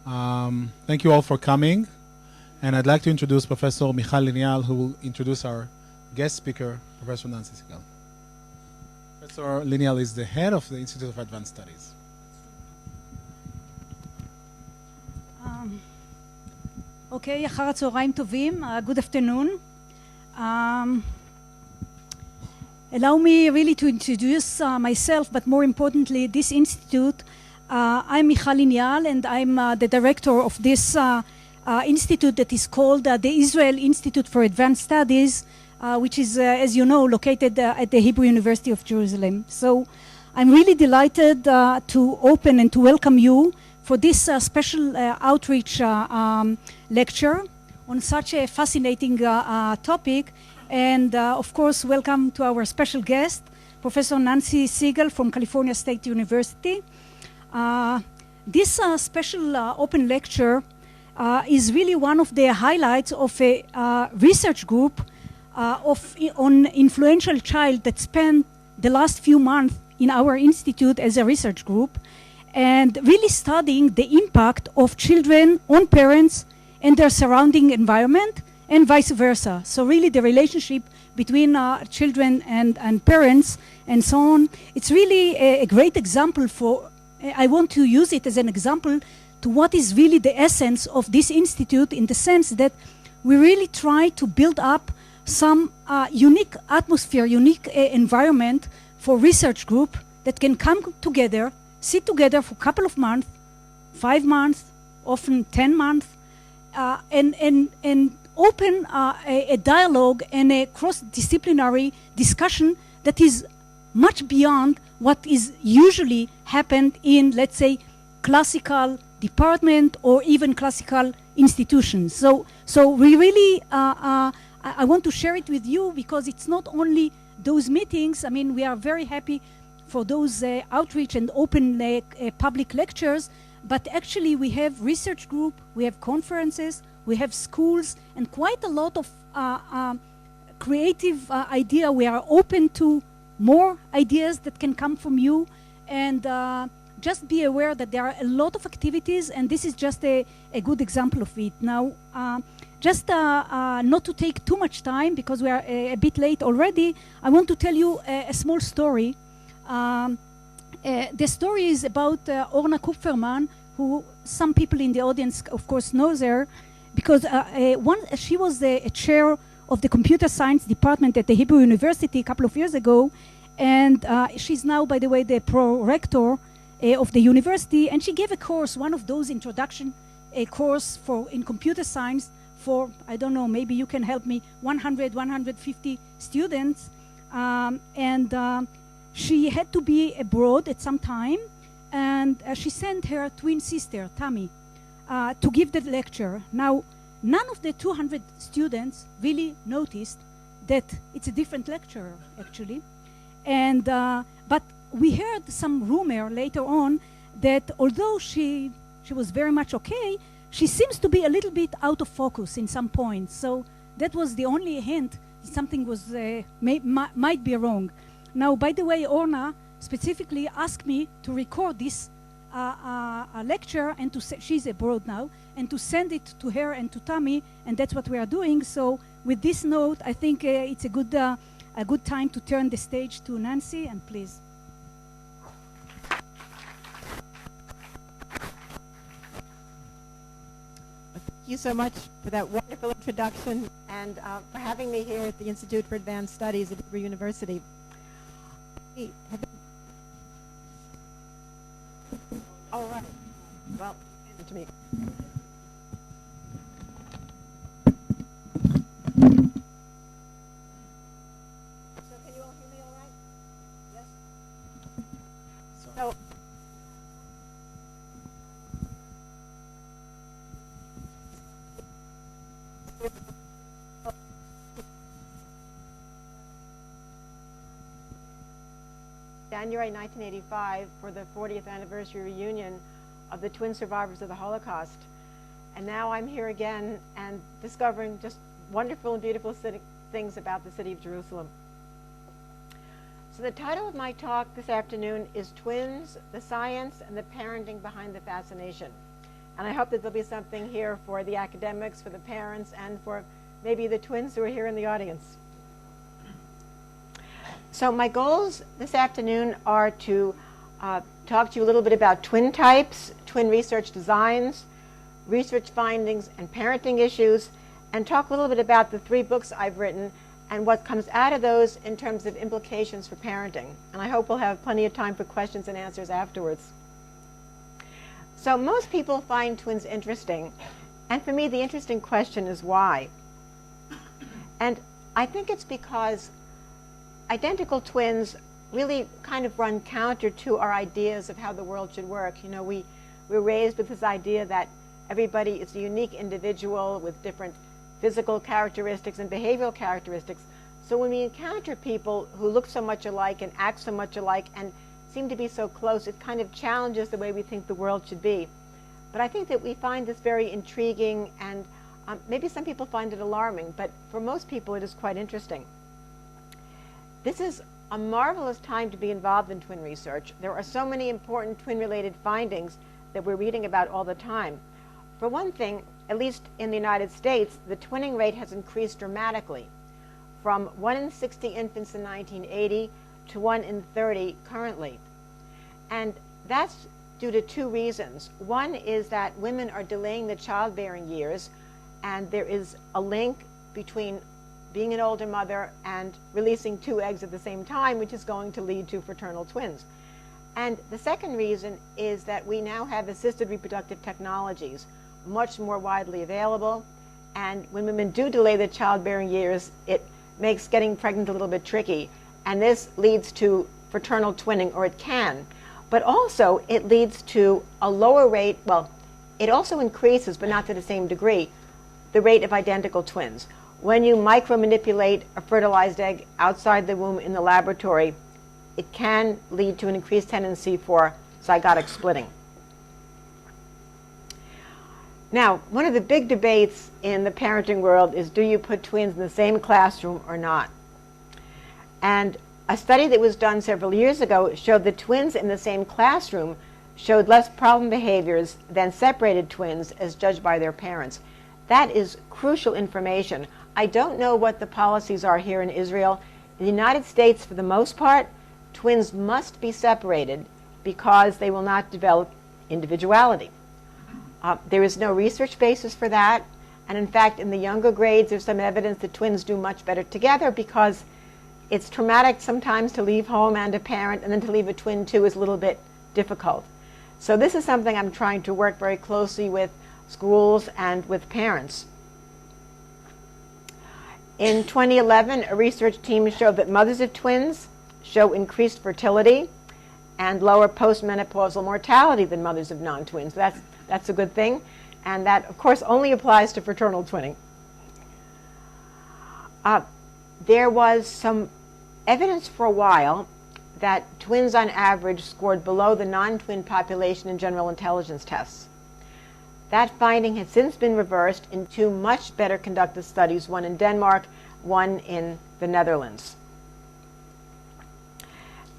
Thank you all for coming. And I'd like to introduce Professor Michal Lineal, who will introduce our guest speaker, Professor Nancy Segal. Professor Lineal is the head of the Institute of Advanced Studies. Okay, אחר הצהריים טובים. Good afternoon. Allow me really to introduce myself, but more importantly, this institute. I'm Michal Lineal, and I'm the director of this institute that is called the Israel Institute for Advanced Studies, which is, as you know, located at the Hebrew University of Jerusalem. So I'm really delighted to open and to welcome you for this special outreach lecture on such a fascinating topic. And of course, welcome to our special guest, Professor Nancy Segal from California State University. This special open lecture is really one of the highlights of a research group on influential child that spent the last few months in our institute as a research group, and really studying the impact of children on parents and their surrounding environment, and vice versa. So really the relationship between children and parents and so on. It's really a great example for, I want to use it as an example to what is really the essence of this institute, in the sense that we really try to build up some unique atmosphere, unique environment for research group that can come together, sit together for a couple of months, 5 months, often 10 months, and open a dialogue and a cross-disciplinary discussion that is much beyond what is usually happened in, let's say, classical department or even classical institutions. So we really, I want to share it with you, because it's not only those meetings. I mean, we are very happy for those outreach and open public lectures, but actually we have research group, we have conferences, we have schools, and quite a lot of creative idea. We are open to more ideas that can come from you, and just be aware that there are a lot of activities, and this is just a good example of it. Now, just not to take too much time, because we are a bit late already, I want to tell you a small story. The story is about Orna Kupferman, who some people in the audience, of course, knows her, because she was a chair of the computer science department at the Hebrew University a couple of years ago, and she's now, by the way, the pro-rector of the university, and she gave a course, one of those introduction course in computer science for, I don't know, maybe you can help me, 100, 150 students, and she had to be abroad at some time, and she sent her twin sister, Tammy, to give the lecture. Now, none of the 200 students really noticed that it's a different lecturer, actually. And but we heard some rumor later on that although she was very much okay, she seems to be a little bit out of focus in some points. So that was the only hint something was might be wrong. Now, by the way, Orna specifically asked me to record this a lecture, and she's abroad now, and to send it to her and to Tammy, and that's what we are doing. So with this note, I think it's a good time to turn the stage to Nancy, and please. Thank you so much for that wonderful introduction, and for having me here at the Institute for Advanced Studies at Hebrew University. All right. Well, to me. So can you all hear me all right? Yes? So January 1985 for the 40th anniversary reunion of the twin survivors of the Holocaust. And now I'm here again and discovering just wonderful and beautiful things about the city of Jerusalem. So the title of my talk this afternoon is Twins, the Science and the Parenting Behind the Fascination. And I hope that there'll be something here for the academics, for the parents, and for maybe the twins who are here in the audience. So my goals this afternoon are to talk to you a little bit about twin types, twin research designs, research findings, and parenting issues, and talk a little bit about the 3 books I've written and what comes out of those in terms of implications for parenting. And I hope we'll have plenty of time for questions and answers afterwards. So most people find twins interesting, and for me the interesting question is why? And I think it's because identical twins really kind of run counter to our ideas of how the world should work. You know, we're raised with this idea that everybody is a unique individual with different physical characteristics and behavioral characteristics. So when we encounter people who look so much alike and act so much alike and seem to be so close, it kind of challenges the way we think the world should be. But I think that we find this very intriguing, and maybe some people find it alarming, but for most people it is quite interesting. This is a marvelous time to be involved in twin research. There are so many important twin-related findings that we're reading about all the time. For one thing, at least in the United States, the twinning rate has increased dramatically, from 1 in 60 infants in 1980 to 1 in 30 currently. And that's due to 2 reasons. One is that women are delaying the childbearing years, and there is a link between being an older mother and releasing 2 eggs at the same time, which is going to lead to fraternal twins. And the second reason is that we now have assisted reproductive technologies much more widely available, and when women do delay the childbearing years, it makes getting pregnant a little bit tricky, and this leads to fraternal twinning, or it can. But also it leads to a lower rate, well, it also increases, but not to the same degree, the rate of identical twins. When you micromanipulate a fertilized egg outside the womb in the laboratory, it can lead to an increased tendency for zygotic splitting. Now, one of the big debates in the parenting world is, do you put twins in the same classroom or not? And a study that was done several years ago showed that twins in the same classroom showed less problem behaviors than separated twins as judged by their parents. That is crucial information. I don't know what the policies are here in Israel. In the United States, for the most part, twins must be separated because they will not develop individuality. There is no research basis for that, and in fact in the younger grades there's some evidence that twins do much better together because it's traumatic sometimes to leave home and a parent, and then to leave a twin too is a little bit difficult. So this is something I'm trying to work very closely with schools and with parents. In 2011, a research team showed that mothers of twins show increased fertility and lower postmenopausal mortality than mothers of non-twins. That's a good thing, and that of course only applies to fraternal twinning. There was some evidence for a while that twins on average scored below the non-twin population in general intelligence tests. That finding has since been reversed in 2 much better conducted studies, one in Denmark, one in the Netherlands.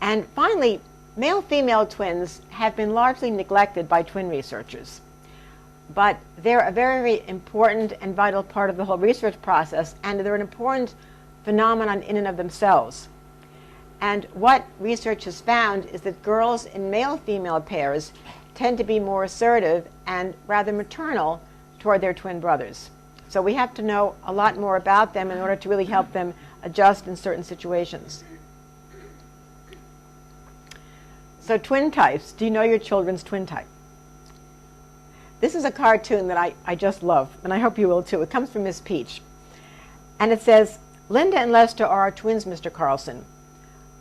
And finally, male-female twins have been largely neglected by twin researchers. But they're a very important and vital part of the whole research process, and they're an important phenomenon in and of themselves. And what research has found is that girls in male-female pairs tend to be more assertive and rather maternal toward their twin brothers. So we have to know a lot more about them in order to really help them adjust in certain situations. So twin types. Do you know your children's twin type? This is a cartoon that I just love, and I hope you will too. It comes from Miss Peach. And it says, "Linda and Lester are our twins, Mr. Carlson.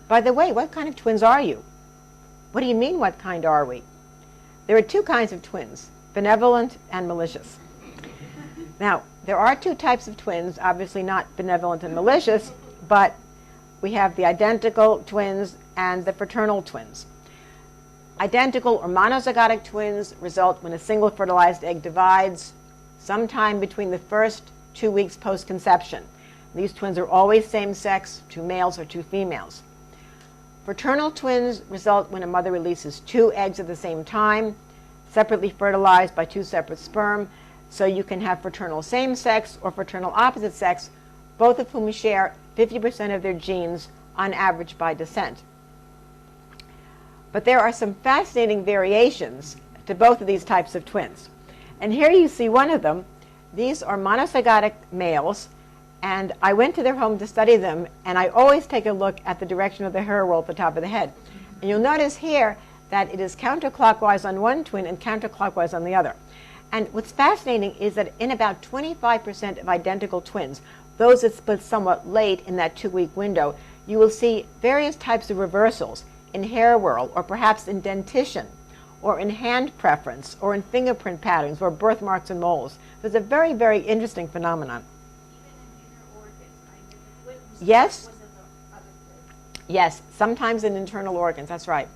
By the way, what kind of twins are you?" "What do you mean, what kind are we?" "There are 2 kinds of twins, benevolent and malicious." Now, there are 2 types of twins, obviously not benevolent and malicious, but we have the identical twins and the fraternal twins. Identical or monozygotic twins result when a single fertilized egg divides sometime between the first 2 weeks post-conception. These twins are always same-sex, 2 males or 2 females. Fraternal twins result when a mother releases 2 eggs at the same time, separately fertilized by two separate sperm. So you can have fraternal same-sex or fraternal opposite-sex, both of whom share 50% of their genes on average by descent. But there are some fascinating variations to both of these types of twins. And here you see one of them. These are monozygotic males, and I went to their home to study them, and I always take a look at the direction of the hair roll at the top of the head. And you'll notice here that it is counterclockwise on one twin and counterclockwise on the other. And what's fascinating is that in about 25% of identical twins, those that split somewhat late in that 2-week window, you will see various types of reversals in hair whorl, or perhaps in dentition, or in hand preference, or in fingerprint patterns, or birthmarks and moles. So it's a very, very interesting phenomenon. Yes? Yes, sometimes in internal organs, that's right.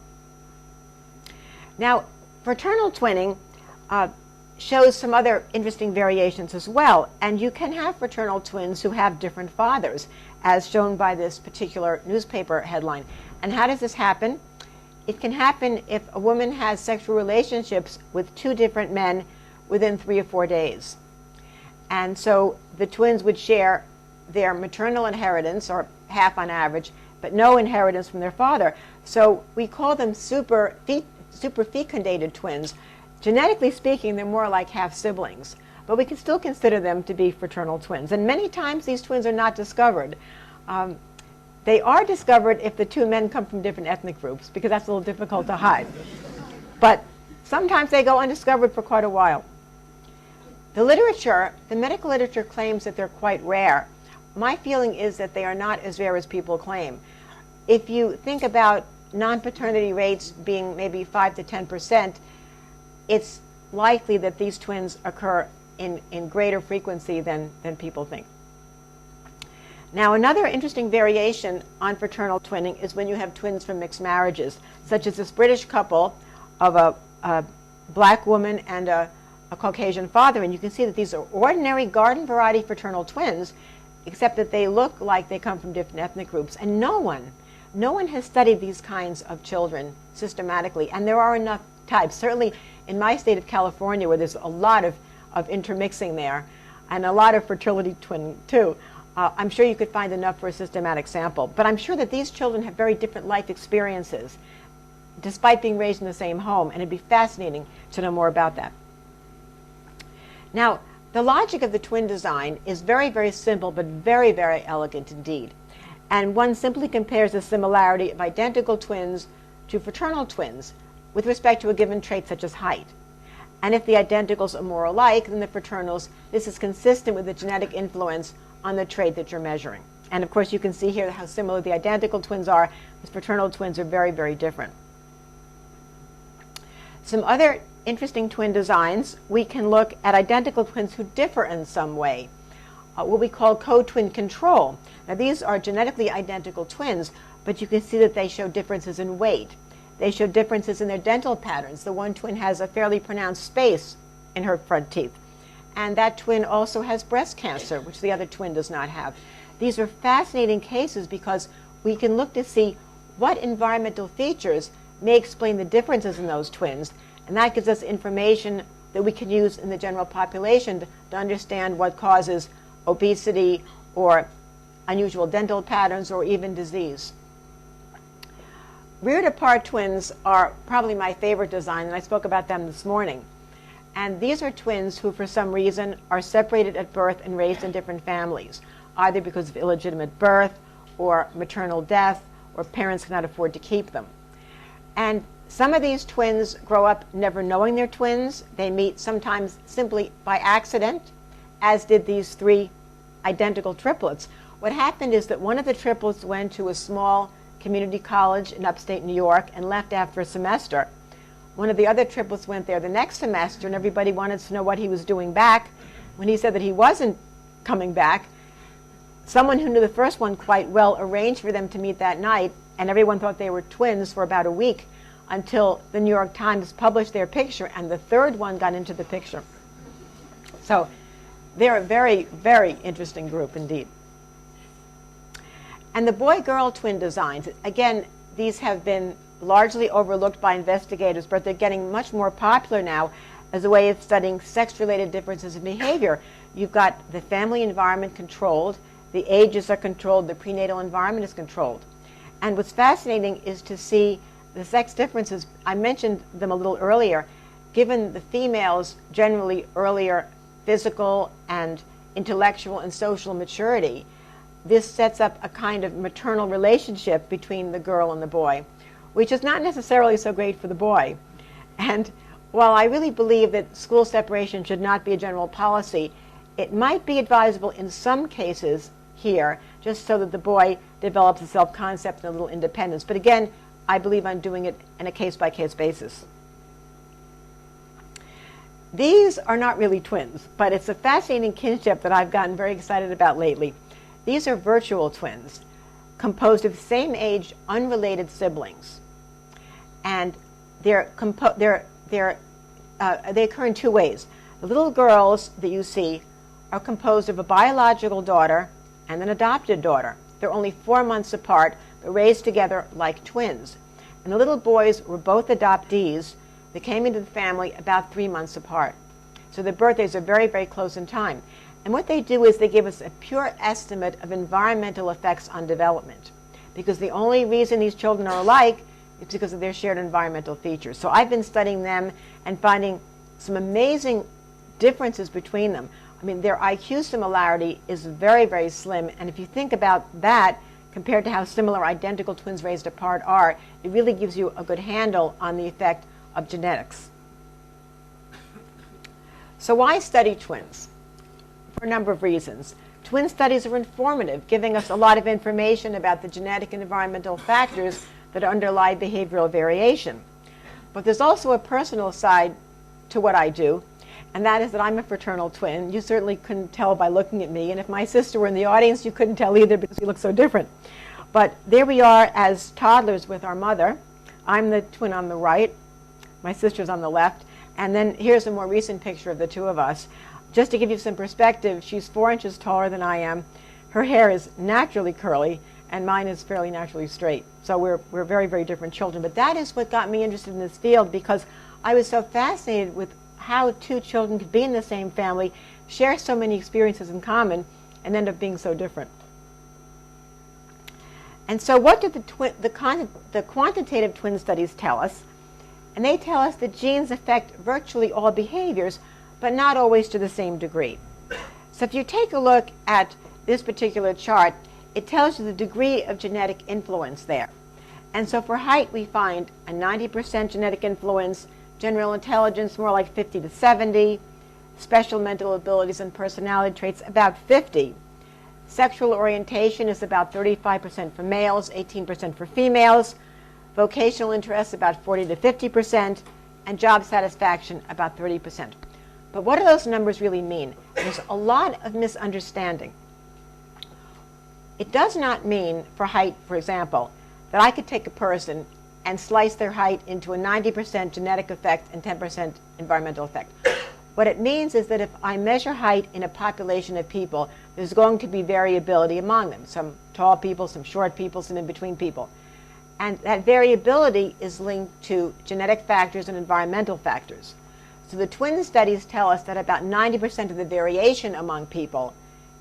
Now, fraternal twinning shows some other interesting variations as well, and you can have fraternal twins who have different fathers, as shown by this particular newspaper headline. And how does this happen? It can happen if a woman has sexual relationships with two different men within 3 or 4 days. And so the twins would share their maternal inheritance, or half on average, but no inheritance from their father. So we call them superfecundated twins. Genetically speaking, they're more like half siblings, but we can still consider them to be fraternal twins. And many times these twins are not discovered. They are discovered if the two men come from different ethnic groups, because that's a little difficult to hide. But sometimes they go undiscovered for quite a while. The literature, the medical literature, claims that they're quite rare. My feeling is that they are not as rare as people claim. If you think about non-paternity rates being maybe 5 to 10%, it's likely that these twins occur in greater frequency than people think. Now, another interesting variation on fraternal twinning is when you have twins from mixed marriages, such as this British couple of a black woman and a Caucasian father. And you can see that these are ordinary garden variety fraternal twins, except that they look like they come from different ethnic groups. And no one has studied these kinds of children systematically. And there are enough types. Certainly in my state of California, where there's a lot of intermixing there, and a lot of fertility twinning too, I'm sure you could find enough for a systematic sample. But I'm sure that these children have very different life experiences, despite being raised in the same home, and it'd be fascinating to know more about that. Now, the logic of the twin design is very, very simple, but very, very elegant indeed. And one simply compares the similarity of identical twins to fraternal twins with respect to a given trait such as height. And if the identicals are more alike than the fraternals, this is consistent with the genetic influence on the trait that you're measuring. And of course, you can see here how similar the identical twins are. The fraternal twins are very, very different. Some other interesting twin designs, we can look at identical twins who differ in some way, what we call co-twin control. Now, these are genetically identical twins, but you can see that they show differences in weight. They show differences in their dental patterns. The one twin has a fairly pronounced space in her front teeth. And that twin also has breast cancer, which the other twin does not have. These are fascinating cases because we can look to see what environmental features may explain the differences in those twins. And that gives us information that we can use in the general population to understand what causes obesity or unusual dental patterns or even disease. Reared apart twins are probably my favorite design, and I spoke about them this morning. And these are twins who, for some reason, are separated at birth and raised in different families, either because of illegitimate birth or maternal death, or parents cannot afford to keep them. And some of these twins grow up never knowing they're twins. They meet sometimes simply by accident, as did these three identical triplets. What happened is that one of the triplets went to a small community college in upstate New York and left after a semester. One of the other triplets went there the next semester, and everybody wanted to know what he was doing back. When he said that he wasn't coming back, someone who knew the first one quite well arranged for them to meet that night, and everyone thought they were twins for about a week until the New York Times published their picture, and the third one got into the picture. So they're a very, very interesting group indeed. And the boy-girl twin designs, again, these have been largely overlooked by investigators, but they're getting much more popular now as a way of studying sex-related differences in behavior. You've got the family environment controlled, the ages are controlled, the prenatal environment is controlled. And what's fascinating is to see the sex differences. I mentioned them a little earlier. Given the females generally earlier physical and intellectual and social maturity, this sets up a kind of maternal relationship between the girl and the boy, which is not necessarily so great for the boy. And while I really believe that school separation should not be a general policy, it might be advisable in some cases here, just so that the boy develops a self-concept and a little independence. But again, I believe I'm doing it in a case-by-case basis. These are not really twins, but it's a fascinating kinship that I've gotten very excited about lately. These are virtual twins, composed of same-age, unrelated siblings. And they occur in two ways. The little girls that you see are composed of a biological daughter and an adopted daughter. They're only 4 months apart, but raised together like twins. And the little boys were both adoptees that came into the family about 3 months apart. So their birthdays are very, very close in time. And what they do is they give us a pure estimate of environmental effects on development, because the only reason these children are alike is because of their shared environmental features. So I've been studying them and finding some amazing differences between them. I mean, their IQ similarity is very, very slim, and if you think about that compared to how similar identical twins raised apart are, it really gives you a good handle on the effect of genetics. So why study twins? For a number of reasons. Twin studies are informative, giving us a lot of information about the genetic and environmental factors that underlie behavioral variation. But there's also a personal side to what I do, and that is that I'm a fraternal twin. You certainly couldn't tell by looking at me, and if my sister were in the audience, you couldn't tell either because we look so different. But there we are as toddlers with our mother. I'm the twin on the right, my sister's on the left, and then here's a more recent picture of the two of us. Just to give you some perspective, she's 4 inches taller than I am. Her hair is naturally curly, and mine is fairly naturally straight. So we're very, very different children. But that is what got me interested in this field, because I was so fascinated with how two children could be in the same family, share so many experiences in common, and end up being so different. And so what did the quantitative twin studies tell us? And they tell us that genes affect virtually all behaviors, but not always to the same degree. So if you take a look at this particular chart, it tells you the degree of genetic influence there. And so for height, we find a 90% genetic influence, general intelligence more like 50 to 70, special mental abilities and personality traits about 50. Sexual orientation is about 35% for males, 18% for females, vocational interests about 40 to 50%, and job satisfaction about 30%. But what do those numbers really mean? There's a lot of misunderstanding. It does not mean for height, for example, that I could take a person and slice their height into a 90% genetic effect and 10% environmental effect. What it means is that if I measure height in a population of people, there's going to be variability among them. Some tall people, some short people, some in-between people. And that variability is linked to genetic factors and environmental factors. So the twin studies tell us that about 90% of the variation among people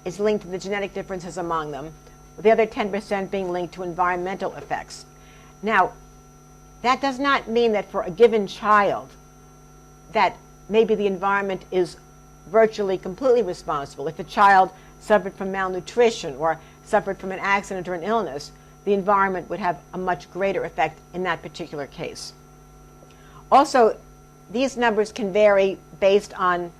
is linked to the genetic differences among them, with the other 10% being linked to environmental effects. Now, that does not mean that for a given child that maybe the environment is virtually completely responsible. If a child suffered from malnutrition or suffered from an accident or an illness, the environment would have a much greater effect in that particular case. Also, these numbers can vary based on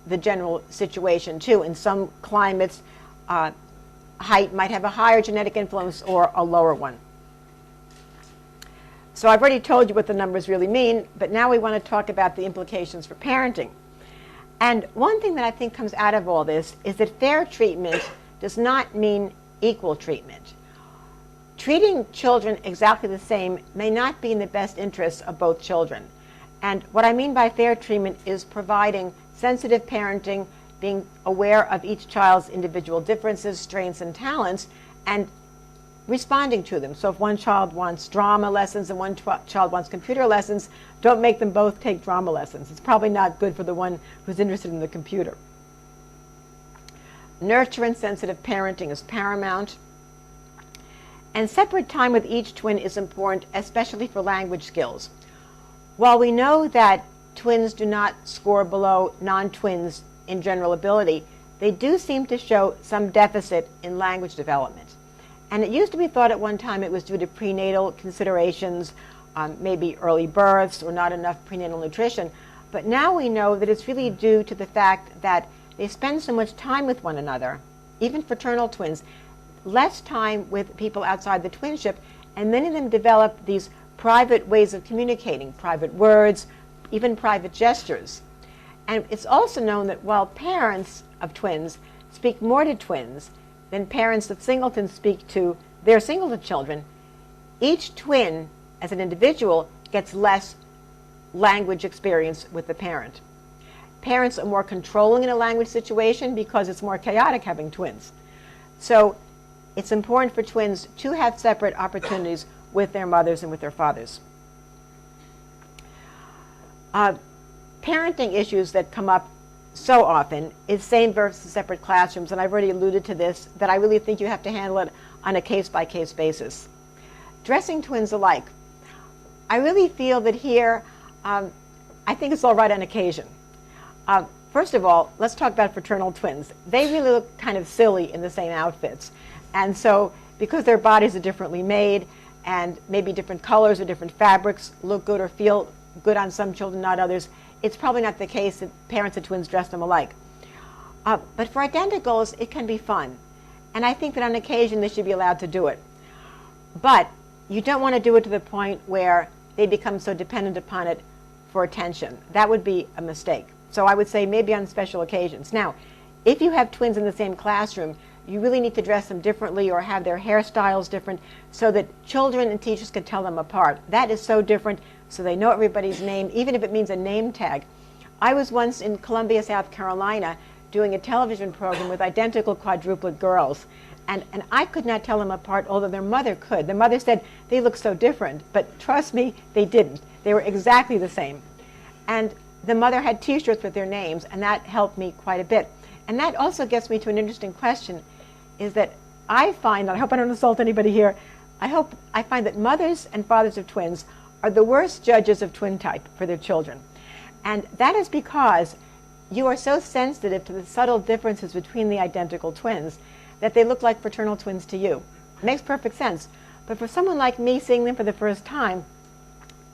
the general situation too. In some climates, height might have a higher genetic influence or a lower one. So I've already told you what the numbers really mean, but now we want to talk about the implications for parenting. And one thing that I think comes out of all this is that fair treatment does not mean equal treatment. Treating children exactly the same may not be in the best interests of both children. And what I mean by fair treatment is providing sensitive parenting, being aware of each child's individual differences, strengths, and talents, and responding to them. So if one child wants drama lessons and one child wants computer lessons, don't make them both take drama lessons. It's probably not good for the one who's interested in the computer. Nurture and sensitive parenting is paramount. And separate time with each twin is important, especially for language skills. While we know that twins do not score below non-twins in general ability, they do seem to show some deficit in language development. And it used to be thought at one time it was due to prenatal considerations, maybe early births or not enough prenatal nutrition. But now we know that it's really due to the fact that they spend so much time with one another, even fraternal twins, less time with people outside the twinship, and many of them develop these private ways of communicating, private words, even private gestures. And it's also known that while parents of twins speak more to twins than parents of singletons speak to their singleton children, each twin as an individual gets less language experience with the parent. Parents are more controlling in a language situation because it's more chaotic having twins. So it's important for twins to have separate opportunities with their mothers and with their fathers. Parenting issues that come up so often is same versus separate classrooms, and I've already alluded to this, that I really think you have to handle it on a case-by-case basis. Dressing twins alike. I really feel that here, I think it's all right on occasion. First of all, let's talk about fraternal twins. They really look kind of silly in the same outfits. And so, because their bodies are differently made, and maybe different colors or different fabrics look good or feel good on some children, not others, it's probably not the case that parents of twins dress them alike. But for identicals, it can be fun. And I think that on occasion they should be allowed to do it. But you don't want to do it to the point where they become so dependent upon it for attention. That would be a mistake. So I would say maybe on special occasions. Now, if you have twins in the same classroom, you really need to dress them differently or have their hairstyles different so that children and teachers can tell them apart. That is so different, so they know everybody's name, even if it means a name tag. I was once in Columbia, South Carolina, doing a television program with identical quadruplet girls. And I could not tell them apart, although their mother could. Their mother said, they look so different. But trust me, they didn't. They were exactly the same. And the mother had T-shirts with their names, and that helped me quite a bit. And that also gets me to an interesting question, is that I find, and I hope I don't insult anybody here, I find that mothers and fathers of twins are the worst judges of twin type for their children. And that is because you are so sensitive to the subtle differences between the identical twins that they look like fraternal twins to you. It makes perfect sense. But for someone like me seeing them for the first time,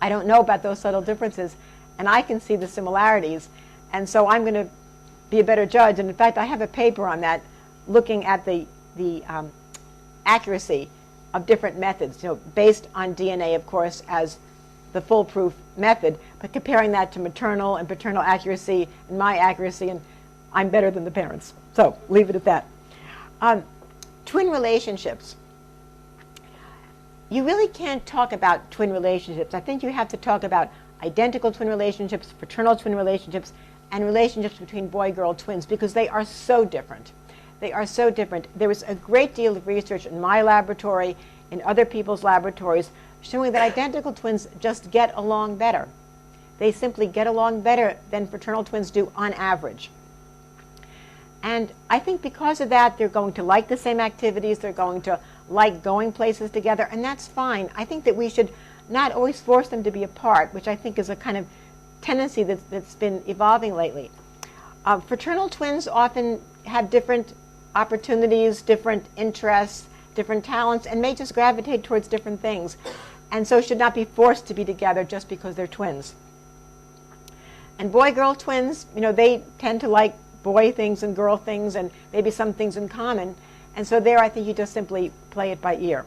I don't know about those subtle differences, and I can see the similarities. And so I'm going to be a better judge. And in fact, I have a paper on that looking at the accuracy of different methods, based on DNA, of course, as the foolproof method, but comparing that to maternal and paternal accuracy and my accuracy, and I'm better than the parents. So leave it at that. Twin relationships. You really can't talk about twin relationships. I think you have to talk about identical twin relationships, fraternal twin relationships, and relationships between boy-girl twins, because they are so different. They are so different. There was a great deal of research in my laboratory, in other people's laboratories, showing that identical twins just get along better. They simply get along better than fraternal twins do on average. And I think because of that, they're going to like the same activities, they're going to like going places together, and that's fine. I think that we should not always force them to be apart, which I think is a kind of tendency that's been evolving lately. Fraternal twins often have different opportunities, different interests, different talents, and may just gravitate towards different things, and so should not be forced to be together just because they're twins. And boy-girl twins, they tend to like boy things and girl things, and maybe some things in common, and so there I think you just simply play it by ear.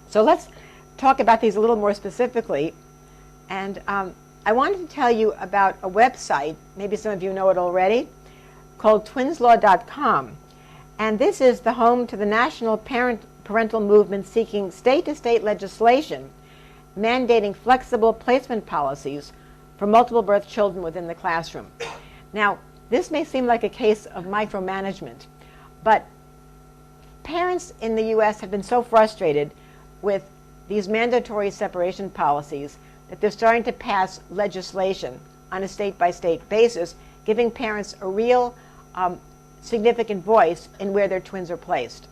So let's talk about these a little more specifically. And I wanted to tell you about a website, maybe some of you know it already, called twinslaw.com. And this is the home to the national parental movement seeking state-to-state legislation mandating flexible placement policies for multiple birth children within the classroom. Now, this may seem like a case of micromanagement, but parents in the U.S. have been so frustrated with these mandatory separation policies that they're starting to pass legislation on a state-by-state basis, giving parents a real significant voice in where their twins are placed.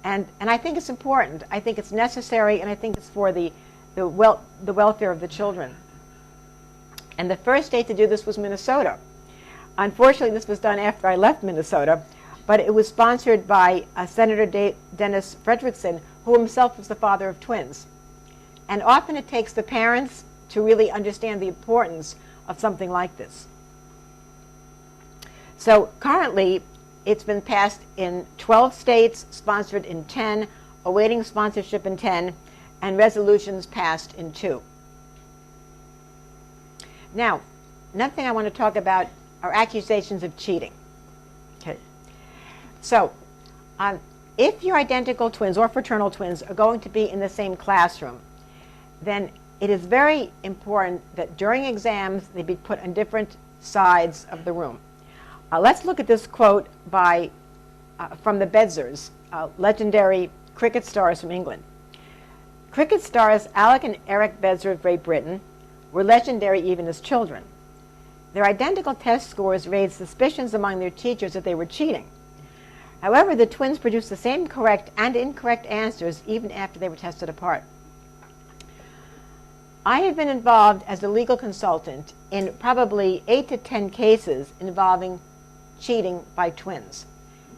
And I think it's important. I think it's necessary, and I think it's for the welfare of the children. And the first state to do this was Minnesota. Unfortunately, this was done after I left Minnesota, but it was sponsored by Senator Dennis Frederickson, who himself was the father of twins. And often it takes the parents to really understand the importance of something like this. So currently, it's been passed in 12 states, sponsored in 10, awaiting sponsorship in 10, and resolutions passed in 2. Now, another thing I want to talk about are accusations of cheating. Okay. So, if your identical twins or fraternal twins are going to be in the same classroom, then it is very important that during exams they be put on different sides of the room. Let's look at this quote from the Bedzers, legendary cricket stars from England. Cricket stars Alec and Eric Bedzer of Great Britain were legendary even as children. Their identical test scores raised suspicions among their teachers that they were cheating. However, the twins produced the same correct and incorrect answers even after they were tested apart. I have been involved as a legal consultant in probably 8 to 10 cases involving cheating by twins.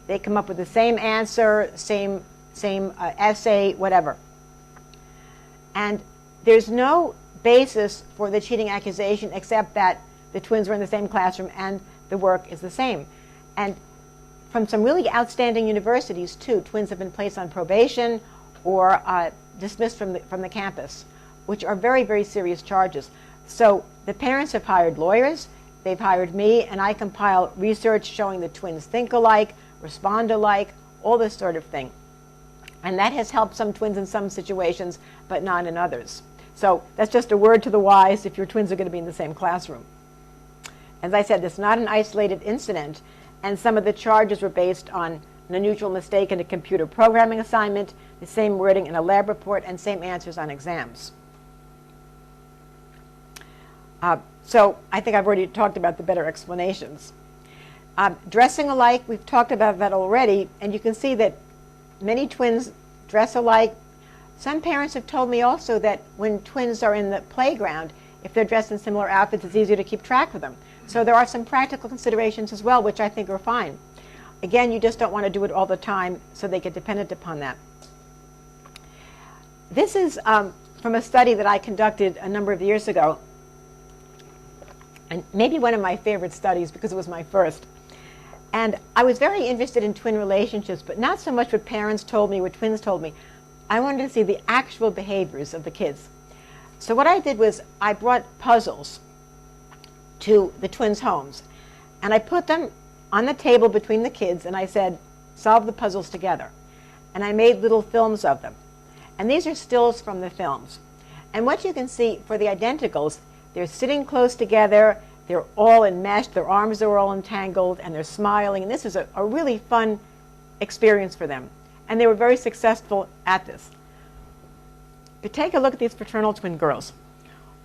They come up with the same answer, same essay, whatever. And there's no basis for the cheating accusation except that the twins were in the same classroom and the work is the same. And from some really outstanding universities, too, twins have been placed on probation or dismissed from the campus, which are very, very serious charges. So the parents have hired lawyers, they've hired me, and I compile research showing the twins think alike, respond alike, all this sort of thing. And that has helped some twins in some situations, but not in others. So that's just a word to the wise if your twins are going to be in the same classroom. As I said, it's not an isolated incident, and some of the charges were based on an unusual mistake in a computer programming assignment, the same wording in a lab report, and same answers on exams. So I think I've already talked about the better explanations. Dressing alike, we've talked about that already, and you can see that many twins dress alike. Some parents have told me also that when twins are in the playground, if they're dressed in similar outfits, it's easier to keep track of them. So there are some practical considerations as well, which I think are fine. Again, you just don't want to do it all the time, so they get dependent upon that. This is from a study that I conducted a number of years ago, and maybe one of my favorite studies because it was my first. And I was very interested in twin relationships, but not so much what parents told me, what twins told me. I wanted to see the actual behaviors of the kids. So what I did was I brought puzzles to the twins' homes, and I put them on the table between the kids, and I said, solve the puzzles together. And I made little films of them. And these are stills from the films. And what you can see for the identicals, they're sitting close together, they're all enmeshed, their arms are all entangled, and they're smiling, and this is a really fun experience for them. And they were very successful at this. But take a look at these fraternal twin girls.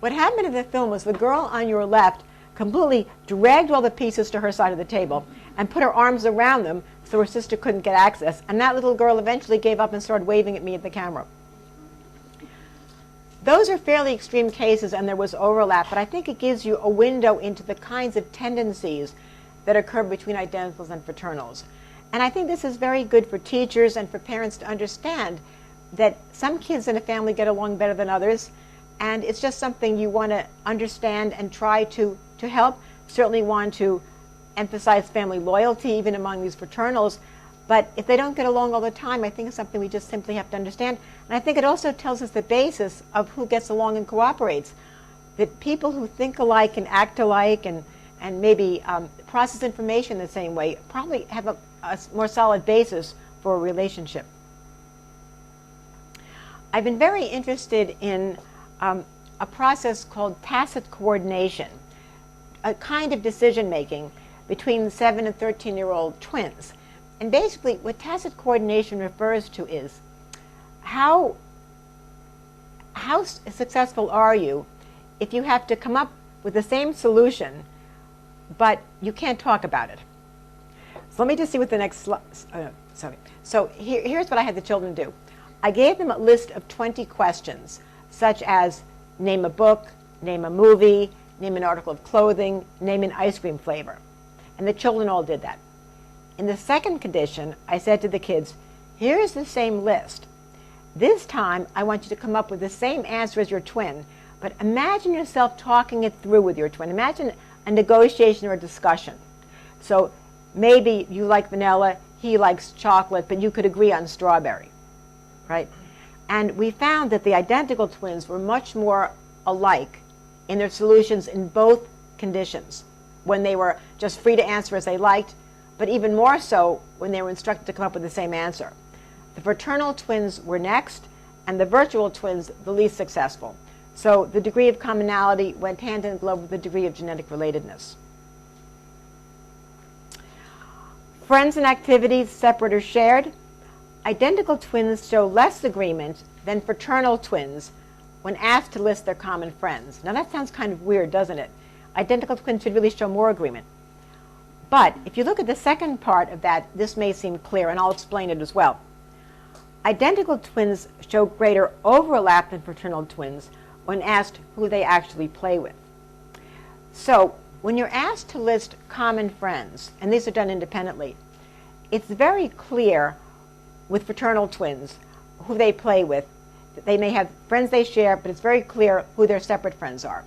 What happened in the film was the girl on your left completely dragged all the pieces to her side of the table and put her arms around them so her sister couldn't get access. And that little girl eventually gave up and started waving at me at the camera. Those are fairly extreme cases, and there was overlap, but I think it gives you a window into the kinds of tendencies that occur between identicals and fraternals. And I think this is very good for teachers and for parents to understand that some kids in a family get along better than others, and it's just something you want to understand and try to help. Certainly want to emphasize family loyalty even among these fraternals, but if they don't get along all the time, I think it's something we just simply have to understand. And I think it also tells us the basis of who gets along and cooperates. That people who think alike and act alike and maybe process information the same way probably have a more solid basis for a relationship. I've been very interested in a process called tacit coordination, a kind of decision making between 7 and 13-year-old twins. And basically, what tacit coordination refers to is how successful are you if you have to come up with the same solution, but you can't talk about it. So let me just see what the next slide. So here's what I had the children do. I gave them a list of 20 questions, such as name a book, name a movie, name an article of clothing, name an ice cream flavor. And the children all did that. In the second condition, I said to the kids, here's the same list. This time, I want you to come up with the same answer as your twin, but imagine yourself talking it through with your twin. Imagine a negotiation or a discussion. So maybe you like vanilla, he likes chocolate, but you could agree on strawberry, right? And we found that the identical twins were much more alike in their solutions in both conditions, when they were just free to answer as they liked, but even more so when they were instructed to come up with the same answer. The fraternal twins were next, and the virtual twins the least successful. So the degree of commonality went hand in glove with the degree of genetic relatedness. Friends and activities, separate or shared. Identical twins show less agreement than fraternal twins when asked to list their common friends. Now that sounds kind of weird, doesn't it? Identical twins should really show more agreement. But if you look at the second part of that, this may seem clear, and I'll explain it as well. Identical twins show greater overlap than fraternal twins when asked who they actually play with. So when you're asked to list common friends, and these are done independently, it's very clear with fraternal twins who they play with. They may have friends they share, but it's very clear who their separate friends are.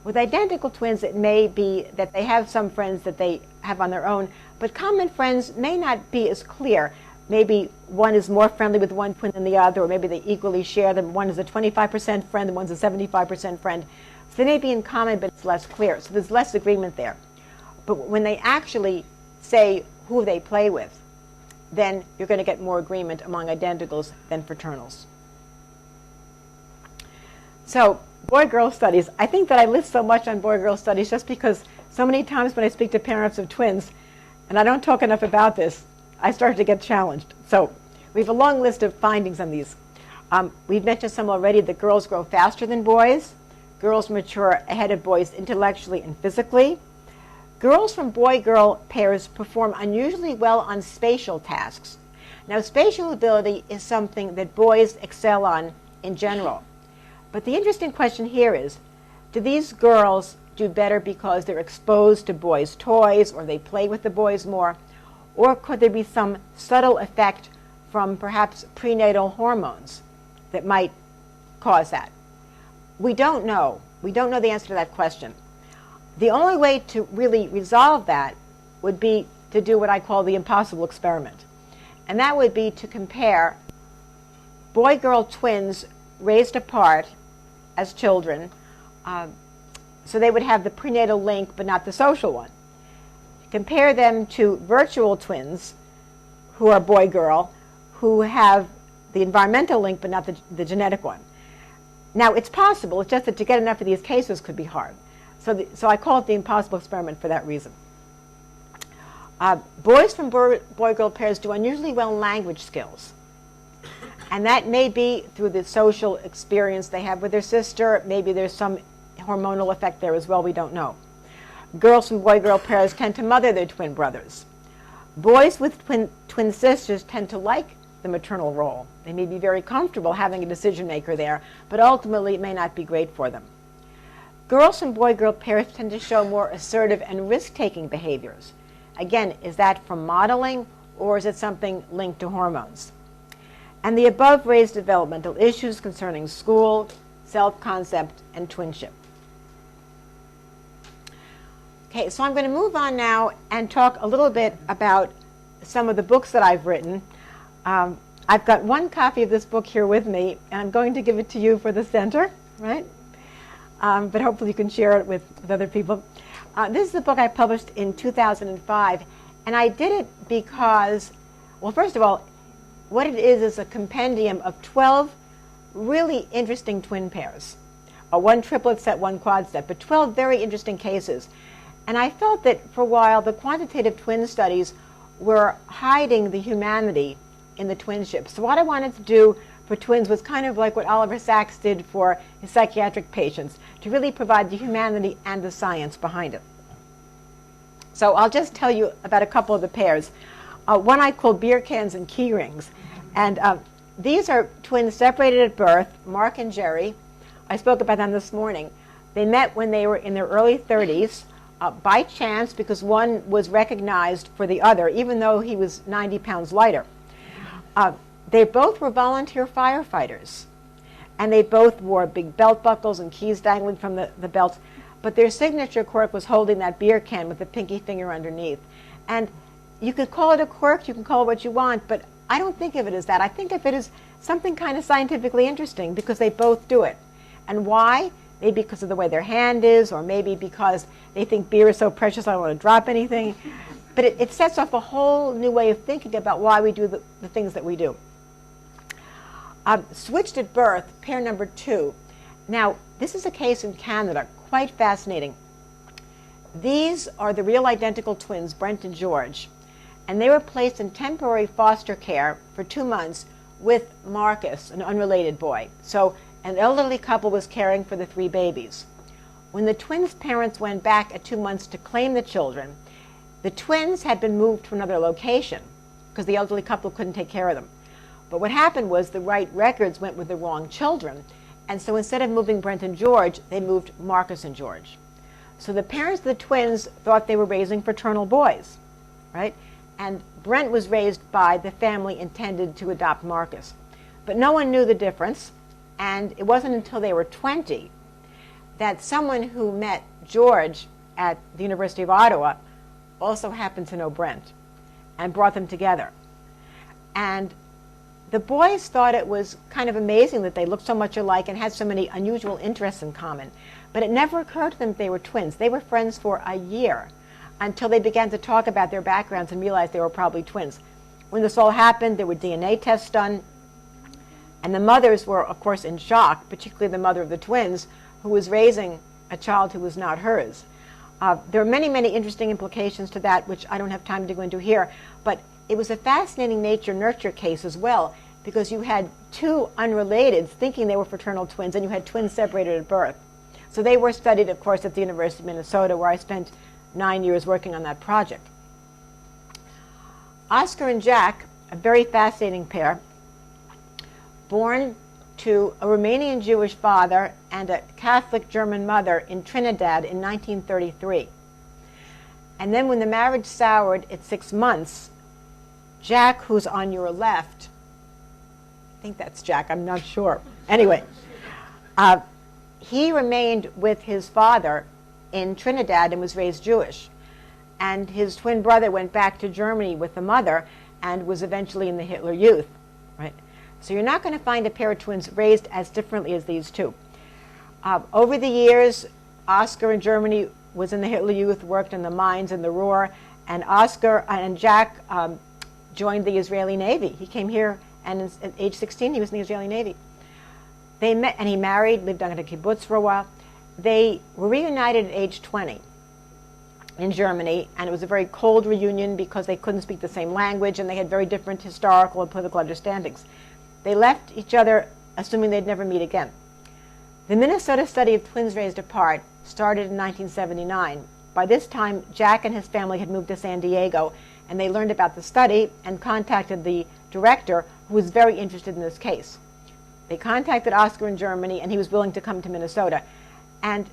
With identical twins, it may be that they have some friends that they have on their own, but common friends may not be as clear. Maybe one is more friendly with one twin than the other, or maybe they equally share them. One is a 25% friend, and one's a 75% friend. So they may be in common, but it's less clear. So there's less agreement there. But when they actually say who they play with, then you're going to get more agreement among identicals than fraternals. So boy-girl studies. I think that I list so much on boy-girl studies just because so many times when I speak to parents of twins, and I don't talk enough about this, I start to get challenged. So we have a long list of findings on these. We've mentioned some already, that girls grow faster than boys. Girls mature ahead of boys intellectually and physically. Girls from boy-girl pairs perform unusually well on spatial tasks. Now, spatial ability is something that boys excel on in general. But the interesting question here is, do these girls do better because they're exposed to boys' toys or they play with the boys more? Or could there be some subtle effect from perhaps prenatal hormones that might cause that? We don't know. We don't know the answer to that question. The only way to really resolve that would be to do what I call the impossible experiment. And that would be to compare boy-girl twins raised apart as children, so they would have the prenatal link but not the social one. Compare them to virtual twins who are boy-girl, who have the environmental link but not the genetic one. Now, it's possible, it's just that to get enough of these cases could be hard. So I call it the impossible experiment for that reason. Boys from boy-girl pairs do unusually well in language skills. And that may be through the social experience they have with their sister. Maybe there's some hormonal effect there as well, we don't know. Girls from boy-girl pairs tend to mother their twin brothers. Boys with twin sisters tend to like the maternal role. They may be very comfortable having a decision maker there, but ultimately it may not be great for them. Girls from boy-girl pairs tend to show more assertive and risk-taking behaviors. Again, is that from modeling, or is it something linked to hormones? And the above raised developmental issues concerning school, self-concept, and twinship. Okay, so I'm going to move on now and talk a little bit about some of the books that I've written. I've got one copy of this book here with me, and I'm going to give it to you for the center, right? But hopefully you can share it with other people. This is a book I published in 2005, and I did it because, well, first of all, what it is a compendium of 12 really interesting twin pairs. One triplet set, one quad set, but 12 very interesting cases. And I felt that for a while the quantitative twin studies were hiding the humanity in the twinship. So what I wanted to do for twins was kind of like what Oliver Sacks did for his psychiatric patients, to really provide the humanity and the science behind it. So I'll just tell you about a couple of the pairs. One I call beer cans and key rings. And these are twins separated at birth, Mark and Jerry. I spoke about them this morning. They met when they were in their early 30s by chance, because one was recognized for the other, even though he was 90 pounds lighter. They both were volunteer firefighters, and they both wore big belt buckles and keys dangling from the belts, but their signature quirk was holding that beer can with the pinky finger underneath. And you could call it a quirk, you can call it what you want, but I don't think of it as that. I think of it as something kind of scientifically interesting, because they both do it. And why? Maybe because of the way their hand is, or maybe because they think beer is so precious I don't want to drop anything. But it sets off a whole new way of thinking about why we do the things that we do. Switched at birth, pair number 2. Now, this is a case in Canada, quite fascinating. These are the real identical twins, Brent and George, and they were placed in temporary foster care for 2 months with Marcus, an unrelated boy. So an elderly couple was caring for the 3 babies. When the twins' parents went back at 2 months to claim the children, the twins had been moved to another location because the elderly couple couldn't take care of them. But what happened was the right records went with the wrong children, and so instead of moving Brent and George, they moved Marcus and George. So the parents of the twins thought they were raising fraternal boys, right? And Brent was raised by the family intended to adopt Marcus. But no one knew the difference, and it wasn't until they were 20 that someone who met George at the University of Ottawa also happened to know Brent and brought them together. And the boys thought it was kind of amazing that they looked so much alike and had so many unusual interests in common. But it never occurred to them that they were twins. They were friends for a year until they began to talk about their backgrounds and realized they were probably twins. When this all happened, there were DNA tests done, and the mothers were, of course, in shock, particularly the mother of the twins, who was raising a child who was not hers. There are many, many interesting implications to that, which I don't have time to go into here, but it was a fascinating nature-nurture case as well, because you had 2 unrelated thinking they were fraternal twins, and you had twins separated at birth. So they were studied, of course, at the University of Minnesota, where I spent 9 years working on that project. Oscar and Jack, a very fascinating pair, born to a Romanian Jewish father and a Catholic German mother in Trinidad in 1933. And then when the marriage soured at 6 months, Jack, who's on your left, I think that's Jack, I'm not sure. Anyway, he remained with his father in Trinidad and was raised Jewish. And his twin brother went back to Germany with the mother and was eventually in the Hitler Youth, right? So you're not going to find a pair of twins raised as differently as these 2. Over the years, Oscar in Germany was in the Hitler Youth, worked in the mines and the Ruhr, and Oscar and Jack joined the Israeli Navy. He came here, and at age 16, he was in the Israeli Navy. They met, and he married, lived on a kibbutz for a while. They were reunited at age 20 in Germany, and it was a very cold reunion because they couldn't speak the same language, and they had very different historical and political understandings. They left each other assuming they'd never meet again. The Minnesota study of twins raised apart started in 1979. By this time, Jack and his family had moved to San Diego, and they learned about the study and contacted the director, who was very interested in this case. They contacted Oscar in Germany, and he was willing to come to Minnesota. And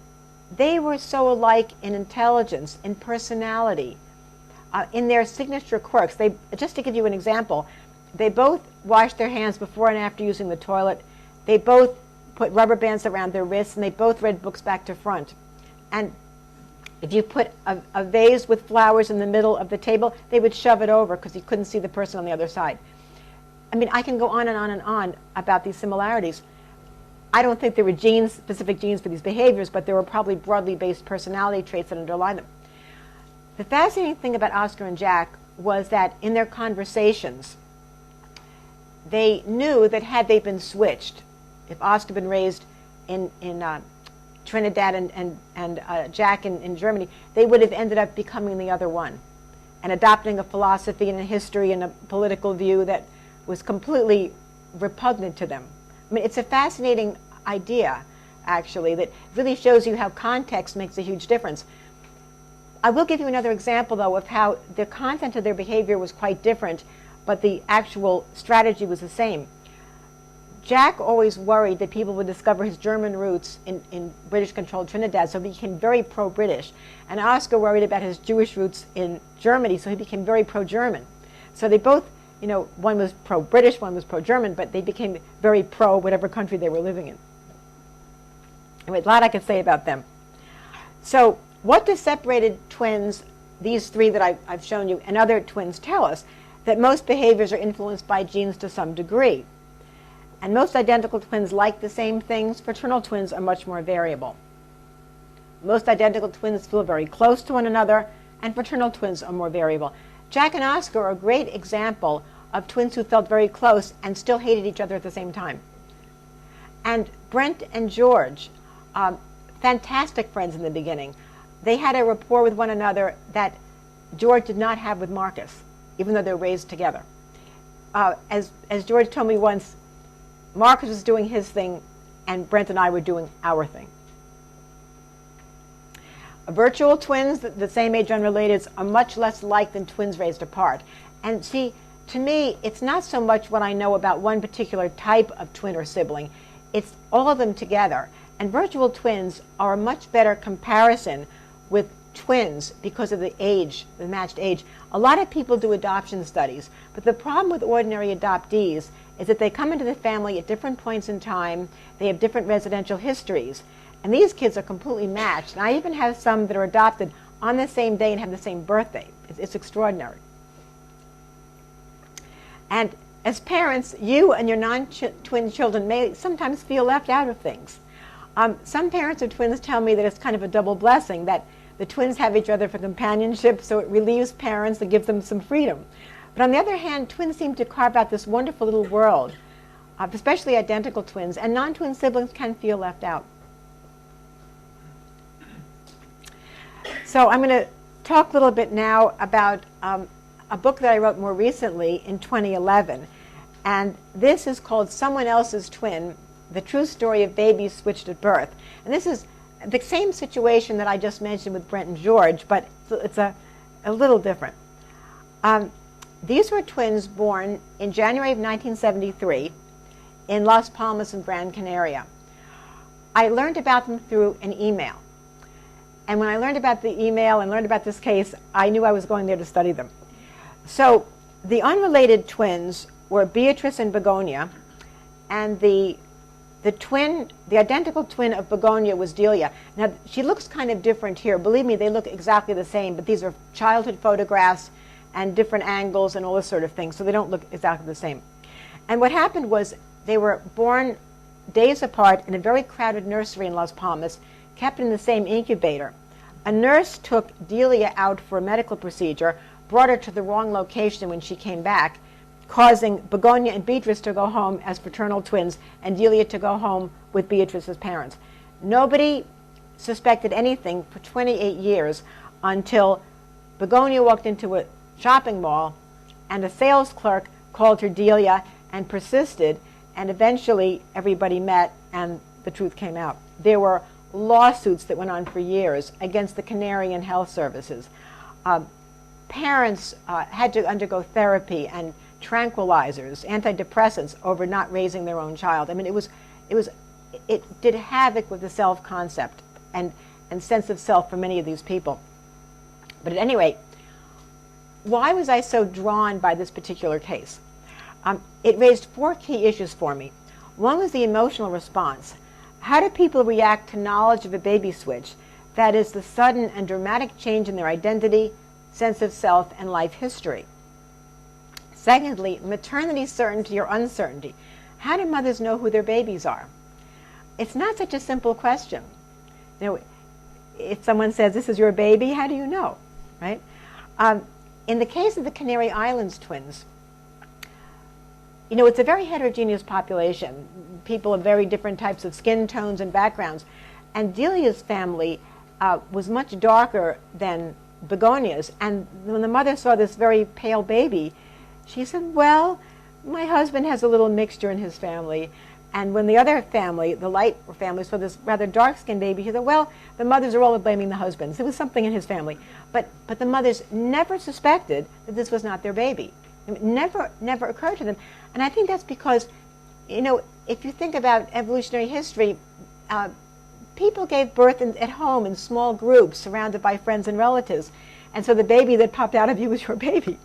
they were so alike in intelligence, in personality, in their signature quirks. Just to give you an example, they both washed their hands before and after using the toilet. They both put rubber bands around their wrists, and they both read books back to front. And if you put a vase with flowers in the middle of the table, they would shove it over because you couldn't see the person on the other side. I mean, I can go on and on and on about these similarities. I don't think there were genes, specific genes for these behaviors, but there were probably broadly based personality traits that underlie them. The fascinating thing about Oscar and Jack was that in their conversations, they knew that had they been switched, if Oscar had been raised in Trinidad and Jack in Germany, they would have ended up becoming the other one. and adopting a philosophy and a history and a political view that was completely repugnant to them. I mean, it's a fascinating idea, actually, that really shows you how context makes a huge difference. I will give you another example, though, of how the content of their behavior was quite different, but the actual strategy was the same. Jack always worried that people would discover his German roots in British-controlled Trinidad, so he became very pro-British. And Oscar worried about his Jewish roots in Germany, so he became very pro-German. So they both, one was pro-British, one was pro-German, but they became very pro whatever country they were living in. Anyway, a lot I could say about them. So what the separated twins, these three that I've shown you, and other twins tell us? That most behaviors are influenced by genes to some degree. And most identical twins like the same things. Fraternal twins are much more variable. Most identical twins feel very close to one another, and fraternal twins are more variable. Jack and Oscar are a great example of twins who felt very close and still hated each other at the same time. And Brent and George, fantastic friends in the beginning. They had a rapport with one another that George did not have with Marcus, even though they were raised together. As George told me once, Marcus was doing his thing, and Brent and I were doing our thing. Virtual twins, the same age unrelateds, are much less alike than twins raised apart. And see, to me, it's not so much what I know about one particular type of twin or sibling. It's all of them together. And virtual twins are a much better comparison with twins because of the age, the matched age. A lot of people do adoption studies, but the problem with ordinary adoptees is that they come into the family at different points in time, they have different residential histories, and these kids are completely matched. And I even have some that are adopted on the same day and have the same birthday. It's extraordinary. And as parents, you and your non-twin children may sometimes feel left out of things. Some parents of twins tell me that it's kind of a double blessing, that the twins have each other for companionship, so it relieves parents and gives them some freedom. But on the other hand, twins seem to carve out this wonderful little world, especially identical twins, and non-twin siblings can feel left out. So I'm going to talk a little bit now about a book that I wrote more recently in 2011. And this is called Someone Else's Twin, The True Story of Babies Switched at Birth. And this is the same situation that I just mentioned with Brent and George, but it's a little different. These were twins born in January of 1973 in Las Palmas and Gran, Canaria. I learned about them through an email. And when I learned about the email and learned about this case, I knew I was going there to study them. So the unrelated twins were Beatrice and Begonia, and the identical twin of Begonia was Delia. Now, she looks kind of different here. Believe me, they look exactly the same, but these are childhood photographs and different angles and all this sort of thing, so they don't look exactly the same. And what happened was they were born days apart in a very crowded nursery in Las Palmas, kept in the same incubator. A nurse took Delia out for a medical procedure, brought her to the wrong location when she came back, causing Begonia and Beatrice to go home as fraternal twins and Delia to go home with Beatrice's parents. Nobody suspected anything for 28 years until Begonia walked into a shopping mall and a sales clerk called her Delia and persisted, and eventually everybody met and the truth came out. There were lawsuits that went on for years against the Canarian health services. Parents had to undergo therapy and tranquilizers, antidepressants over not raising their own child. I mean, it did havoc with the self-concept and sense of self for many of these people. But at any rate, why was I so drawn by this particular case? It raised 4 key issues for me. One was the emotional response. How do people react to knowledge of a baby switch? That is the sudden and dramatic change in their identity, sense of self, and life history. Secondly, maternity certainty or uncertainty. How do mothers know who their babies are? It's not such a simple question. You know, if someone says, this is your baby, how do you know, right? In the case of the Canary Islands twins, you know, it's a very heterogeneous population. People of very different types of skin tones and backgrounds. And Delia's family was much darker than begonias. And when the mother saw this very pale baby, she said, well, my husband has a little mixture in his family. And when the other family, the Light family, saw this rather dark-skinned baby, she said, well, the mothers are all blaming the husbands. There was something in his family. But the mothers never suspected that this was not their baby. It never occurred to them. And I think that's because, you know, if you think about evolutionary history, people gave birth at home in small groups surrounded by friends and relatives. And so the baby that popped out of you was your baby.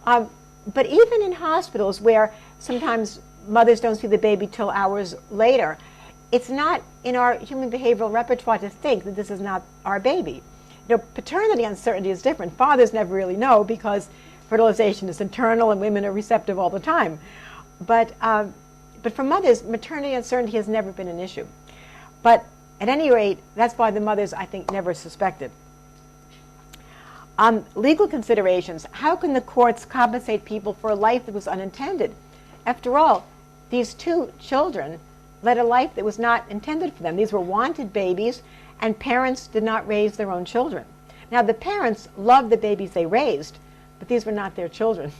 But even in hospitals where sometimes mothers don't see the baby till hours later, it's not in our human behavioral repertoire to think that this is not our baby. You know, paternity uncertainty is different. Fathers never really know because fertilization is internal and women are receptive all the time. But for mothers, maternity uncertainty has never been an issue. But at any rate, that's why the mothers, I think, never suspected. Legal considerations. How can the courts compensate people for a life that was unintended? After all, these two children led a life that was not intended for them. These were wanted babies, and parents did not raise their own children. Now, the parents loved the babies they raised, but these were not their children.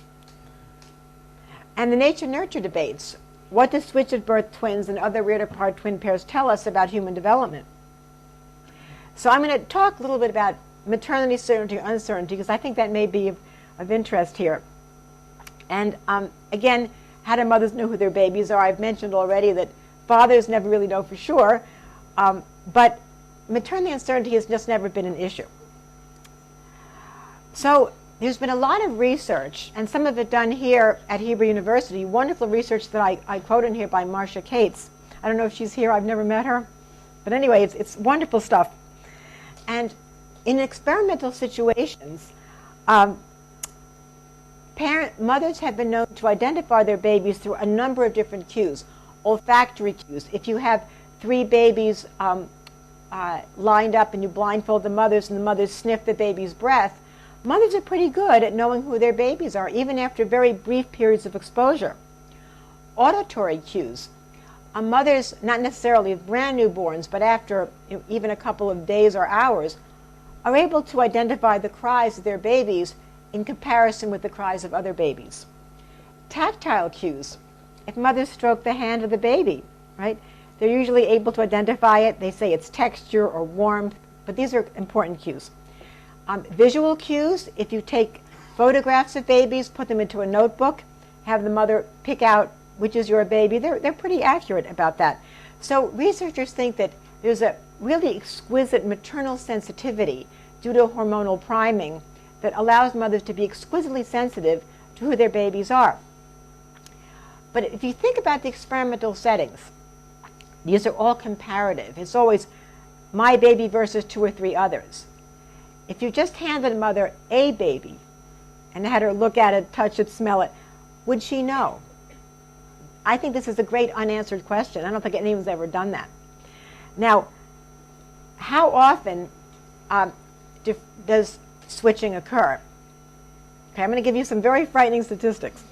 And the nature-nurture debates. What do switch-at-birth twins and other reared-apart twin pairs tell us about human development? So I'm going to talk a little bit about maternity certainty or uncertainty, because I think that may be of interest here. And again, how do mothers know who their babies are? I've mentioned already that fathers never really know for sure, but maternity uncertainty has just never been an issue. So there's been a lot of research, and some of it done here at Hebrew University, wonderful research that I quote in here by Marcia Cates. I don't know if she's here, I've never met her. But anyway, it's wonderful stuff. And in experimental situations, mothers have been known to identify their babies through a number of different cues, olfactory cues. If you have three babies lined up and you blindfold the mothers and the mothers sniff the baby's breath, mothers are pretty good at knowing who their babies are, even after very brief periods of exposure. Auditory cues. Mothers, not necessarily with brand newborns, but after even a couple of days or hours, are able to identify the cries of their babies in comparison with the cries of other babies. Tactile cues. If mothers stroke the hand of the baby, right, they're usually able to identify it. They say it's texture or warmth, but these are important cues. Visual cues. If you take photographs of babies, put them into a notebook, have the mother pick out which is your baby, they're pretty accurate about that. So researchers think that there's a really exquisite maternal sensitivity due to hormonal priming that allows mothers to be exquisitely sensitive to who their babies are. But if you think about the experimental settings, these are all comparative. It's always my baby versus two or three others. If you just handed a mother a baby and had her look at it, touch it, smell it, would she know? I think this is a great unanswered question. I don't think anyone's ever done that. Now, how often does switching occur? Okay, I'm going to give you some very frightening statistics.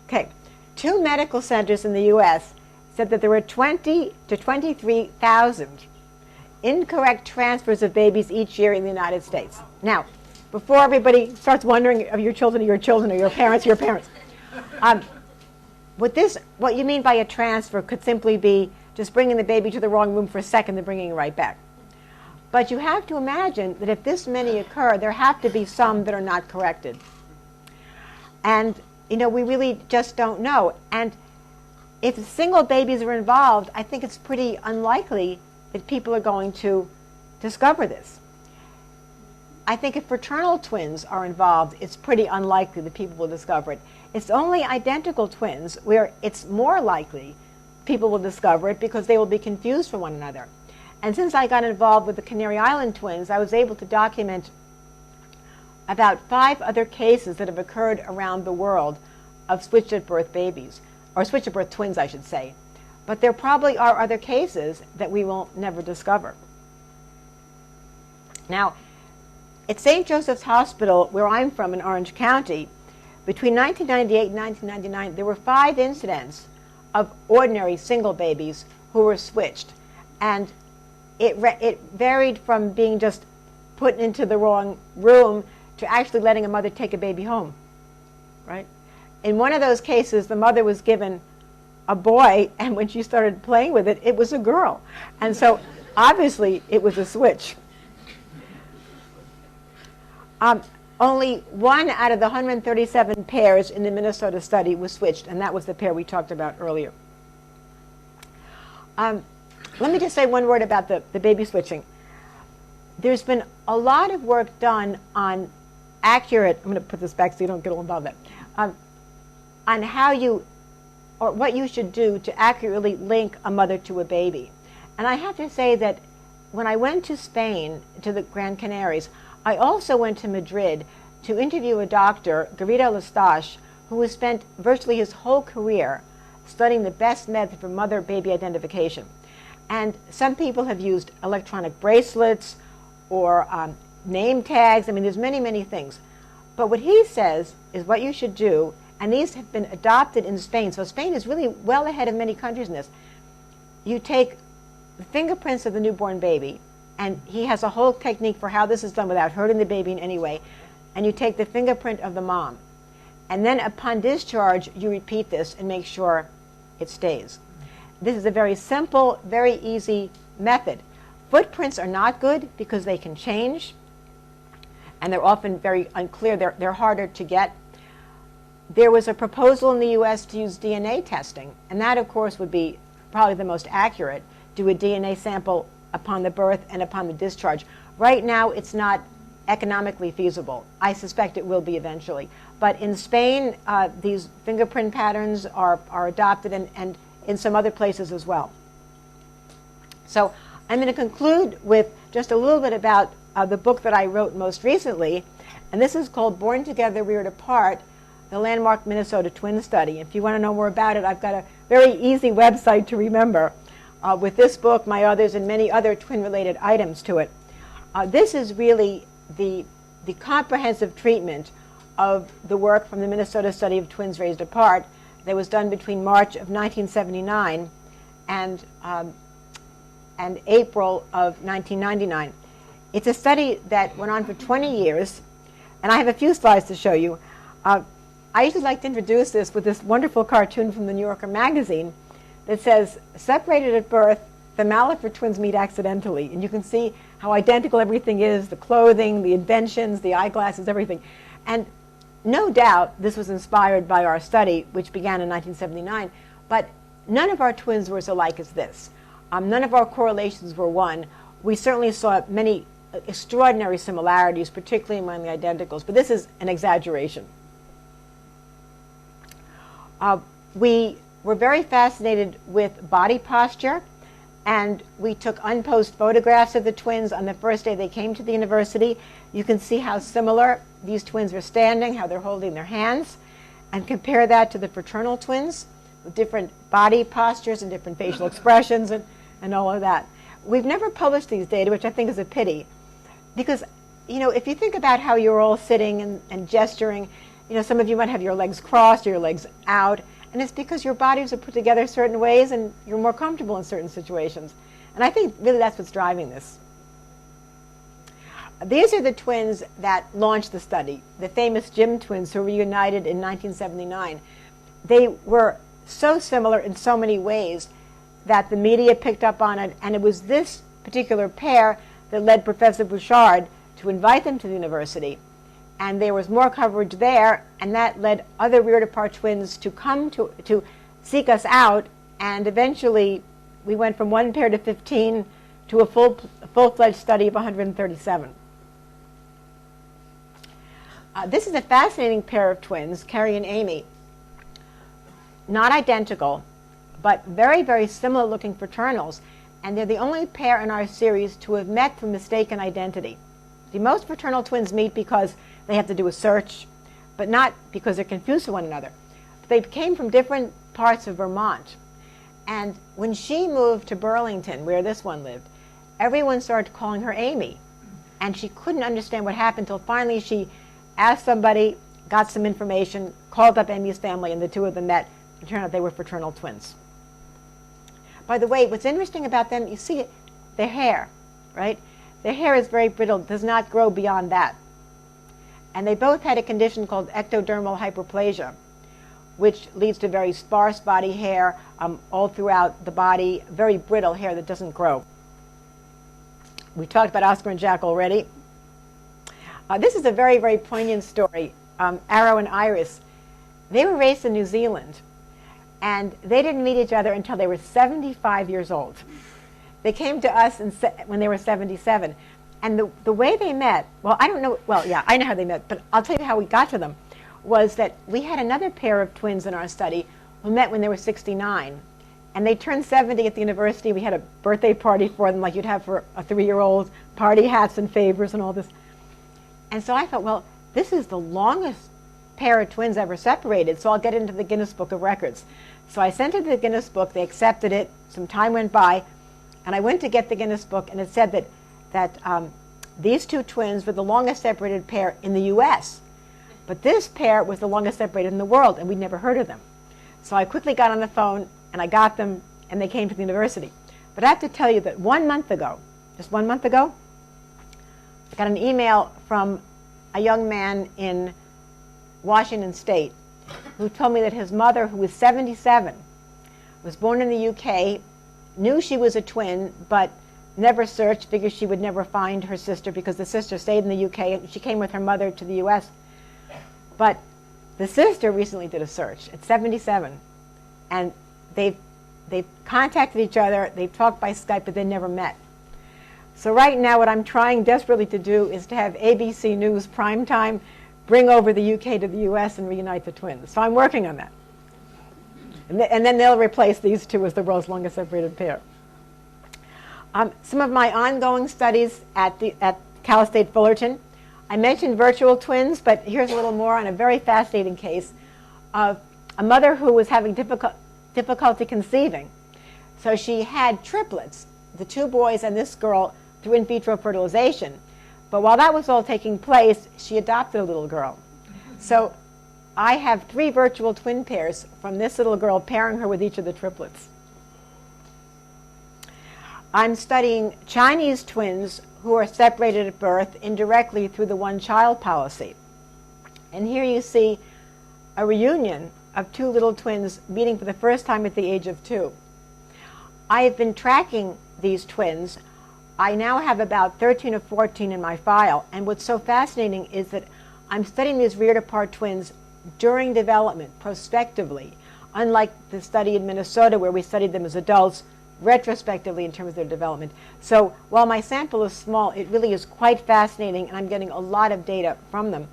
Okay, 2 medical centers in the U.S. said that there were 20 to 23,000 incorrect transfers of babies each year in the United States. Now, before everybody starts wondering of your children or your parents, what you mean by a transfer could simply be just bringing the baby to the wrong room for a second and bringing it right back. But you have to imagine that if this many occur, there have to be some that are not corrected. And, you know, we really just don't know. And if single babies are involved, I think it's pretty unlikely that people are going to discover this. I think if fraternal twins are involved, it's pretty unlikely that people will discover it. It's only identical twins where it's more likely people will discover it because they will be confused for one another. And since I got involved with the Canary Island twins, I was able to document about 5 other cases that have occurred around the world of switch-at-birth babies, or switch-at-birth twins, I should say. But there probably are other cases that we will never discover. Now, at St. Joseph's Hospital, where I'm from in Orange County, between 1998 and 1999, there were 5 incidents of ordinary single babies who were switched. And it varied from being just put into the wrong room to actually letting a mother take a baby home, right? In one of those cases, the mother was given a boy, and when she started playing with it, it was a girl. And so obviously it was a switch. Only one out of the 137 pairs in the Minnesota study was switched, and that was the pair we talked about earlier. Let me just say one word about the baby switching. There's been a lot of work done on accurate, I'm going to put this back so you don't get all involved in that, on how you, or what you should do to accurately link a mother to a baby. And I have to say that when I went to Spain, to the Gran Canaries, I also went to Madrid to interview a doctor, Garrido Lestache, who has spent virtually his whole career studying the best method for mother-baby identification. And some people have used electronic bracelets or name tags. I mean, there's many, many things. But what he says is what you should do, and these have been adopted in Spain. So Spain is really well ahead of many countries in this. You take the fingerprints of the newborn baby, and he has a whole technique for how this is done without hurting the baby in any way. And you take the fingerprint of the mom. And then upon discharge, you repeat this and make sure it stays. This is a very simple, very easy method. Footprints are not good because they can change, and they're often very unclear. They're harder to get. There was a proposal in the U.S. to use DNA testing, and that, of course, would be probably the most accurate. Do a DNA sample upon the birth and upon the discharge. Right now, it's not economically feasible. I suspect it will be eventually. But in Spain, these fingerprint patterns are adopted, and in some other places as well. So I'm going to conclude with just a little bit about the book that I wrote most recently, and this is called Born Together, Reared Apart, the landmark Minnesota twin study. If you want to know more about it, I've got a very easy website to remember with this book, my others, and many other twin-related items to it. This is really the comprehensive treatment of the work from the Minnesota study of twins raised apart that was done between March of 1979 and April of 1999. It's a study that went on for 20 years, and I have a few slides to show you. I usually like to introduce this with this wonderful cartoon from the New Yorker magazine that says, separated at birth, the Malafer twins meet accidentally. And you can see how identical everything is, the clothing, the inventions, the eyeglasses, everything. And no doubt this was inspired by our study, which began in 1979, but none of our twins were as alike as this. None of our correlations were one. We certainly saw many extraordinary similarities, particularly among the identicals, but this is an exaggeration. We were very fascinated with body posture, and we took unposed photographs of the twins on the first day they came to the university. You can see how similar these twins are standing, how they're holding their hands, and compare that to the fraternal twins with different body postures and different facial expressions and all of that. We've never published these data, which I think is a pity, because, you know, if you think about how you're all sitting and gesturing, you know, some of you might have your legs crossed or your legs out, and it's because your bodies are put together certain ways and you're more comfortable in certain situations. And I think really that's what's driving this. These are the twins that launched the study, the famous Jim twins who were reunited in 1979. They were so similar in so many ways that the media picked up on it, and it was this particular pair that led Professor Bouchard to invite them to the university. And there was more coverage there, and that led other reared apart twins to come to seek us out, and eventually we went from one pair to 15 to a full-fledged study of 137. This is a fascinating pair of twins, Kerrie and Amy. Not identical, but very, very similar looking fraternals, and they're the only pair in our series to have met through mistaken identity. See, most fraternal twins meet because they have to do a search, but not because they're confused with one another. They came from different parts of Vermont, and when she moved to Burlington, where this one lived, everyone started calling her Amy, and she couldn't understand what happened until finally she asked somebody, got some information, called up Amy's family, and the two of them met. It turned out they were fraternal twins. By the way, what's interesting about them, you see, their hair, right? Their hair is very brittle, does not grow beyond that. And they both had a condition called ectodermal hyperplasia, which leads to very sparse body hair all throughout the body, very brittle hair that doesn't grow. We talked about Oscar and Jack already. This is a very, very poignant story. Arrow and Iris, they were raised in New Zealand, and they didn't meet each other until they were 75 years old. They came to us when they were 77. And the way they met, well, I don't know, well, yeah, I know how they met, but I'll tell you how we got to them, was that we had another pair of twins in our study who met when they were 69. And they turned 70 at the university. We had a birthday party for them like you'd have for a 3-year-old, party hats and favors and all this. And so I thought, well, this is the longest pair of twins ever separated, so I'll get into the Guinness Book of Records. So I sent it to the Guinness Book. They accepted it. Some time went by, and I went to get the Guinness Book, and it said that these two twins were the longest separated pair in the U.S., but this pair was the longest separated in the world, and we'd never heard of them. So I quickly got on the phone, and I got them, and they came to the university. But I have to tell you that 1 month ago, just 1 month ago, I got an email from a young man in Washington State who told me that his mother, who was 77, was born in the UK, knew she was a twin, but never searched, figured she would never find her sister because the sister stayed in the UK and she came with her mother to the US. But the sister recently did a search at 77, and they've contacted each other, they've talked by Skype, but they never met. So right now what I'm trying desperately to do is to have ABC News primetime bring over the UK to the US and reunite the twins. So I'm working on that. And then they'll replace these two as the world's longest separated pair. Some of my ongoing studies at Cal State Fullerton, I mentioned virtual twins, but here's a little more on a very fascinating case of a mother who was having difficulty conceiving. So she had triplets, the 2 boys and this girl, through in vitro fertilization. But while that was all taking place, she adopted a little girl. So I have 3 virtual twin pairs from this little girl, pairing her with each of the triplets. I'm studying Chinese twins who are separated at birth indirectly through the one-child policy. And here you see a reunion of 2 little twins meeting for the first time at the age of 2. I have been tracking these twins. I now have about 13 or 14 in my file. And what's so fascinating is that I'm studying these reared-apart twins during development, prospectively, unlike the study in Minnesota where we studied them as adults, retrospectively in terms of their development. So while my sample is small, it really is quite fascinating, and I'm getting a lot of data from them.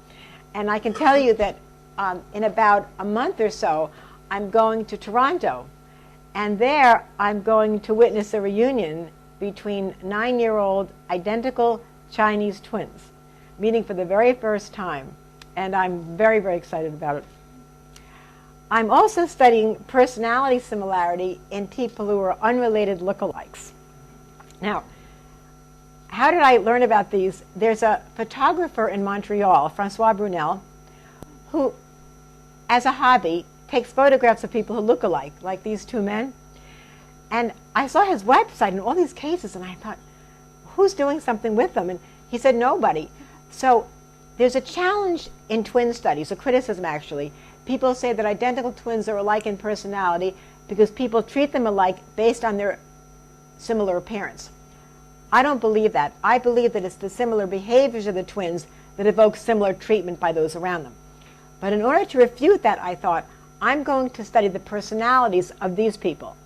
And I can tell you that in about a month or so, I'm going to Toronto, and there I'm going to witness a reunion between 9-year-old identical Chinese twins, meeting for the very first time, and I'm very, very excited about it. I'm also studying personality similarity in people who are unrelated lookalikes. Now, how did I learn about these? There's a photographer in Montreal, Francois Brunel, who, as a hobby, takes photographs of people who look alike, like these 2 men. And I saw his website and all these cases, and I thought, who's doing something with them? And he said, nobody. So there's a challenge in twin studies, a criticism actually. People say that identical twins are alike in personality because people treat them alike based on their similar appearance. I don't believe that. I believe that it's the similar behaviors of the twins that evoke similar treatment by those around them. But in order to refute that, I thought, I'm going to study the personalities of these people.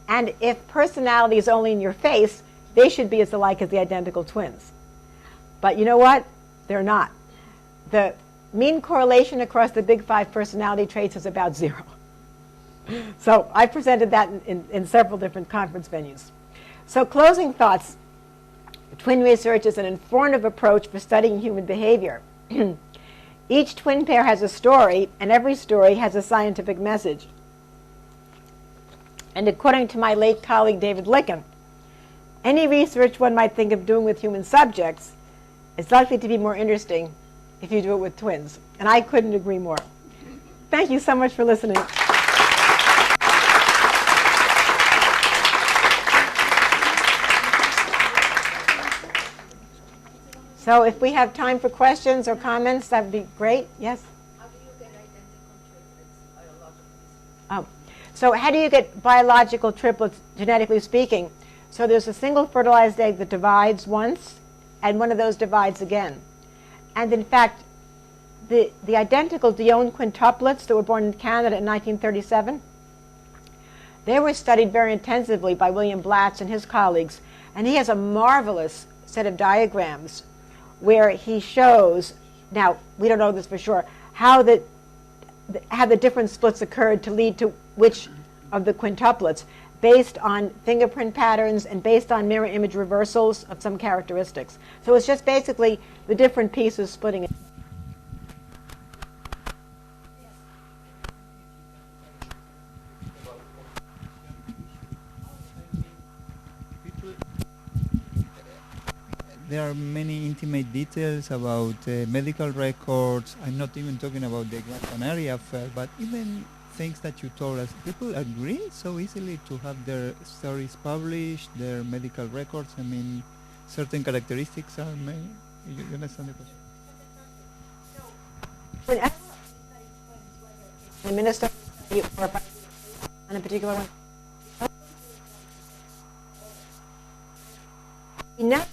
And if personality is only in your face, they should be as alike as the identical twins. But you know what? They're not. The mean correlation across the big 5 personality traits is about 0. So I presented that in several different conference venues. So closing thoughts. Twin research is an informative approach for studying human behavior. Each twin pair has a story, and every story has a scientific message. And according to my late colleague David Licken, any research one might think of doing with human subjects is likely to be more interesting if you do it with twins. And I couldn't agree more. Thank you so much for listening. So if we have time for questions or comments, that would be great. Yes? How do you get identical triplets biologically? So how do you get biological triplets, genetically speaking? So there's a single fertilized egg that divides once, and one of those divides again. And in fact, the identical Dione quintuplets that were born in Canada in 1937, they were studied very intensively by William Blatz and his colleagues. And he has a marvelous set of diagrams where he shows, now we don't know this for sure, how the different splits occurred to lead to which of the quintuplets, based on fingerprint patterns and based on mirror image reversals of some characteristics. So it's just basically the different pieces splitting it. There are many intimate details about medical records. I'm not even talking about the Gran Canaria affair, but even things that you told us. People agree so easily to have their stories published, their medical records. I mean, certain characteristics are made. You understand the question? Whenever the minister or on a particular one, he never.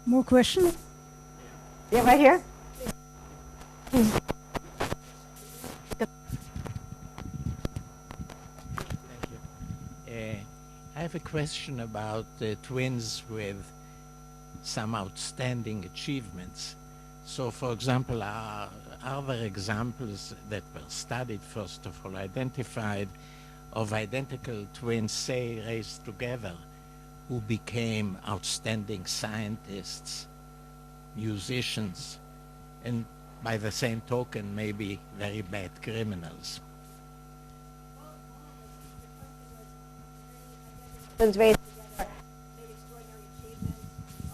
More questions? Yeah, right here. I have a question about twins with some outstanding achievements. So, for example, are there examples that were studied, first of all, identified, of identical twins, say, raised together, who became outstanding scientists, musicians, and by the same token, maybe very bad criminals? Raised together, made extraordinary achievements,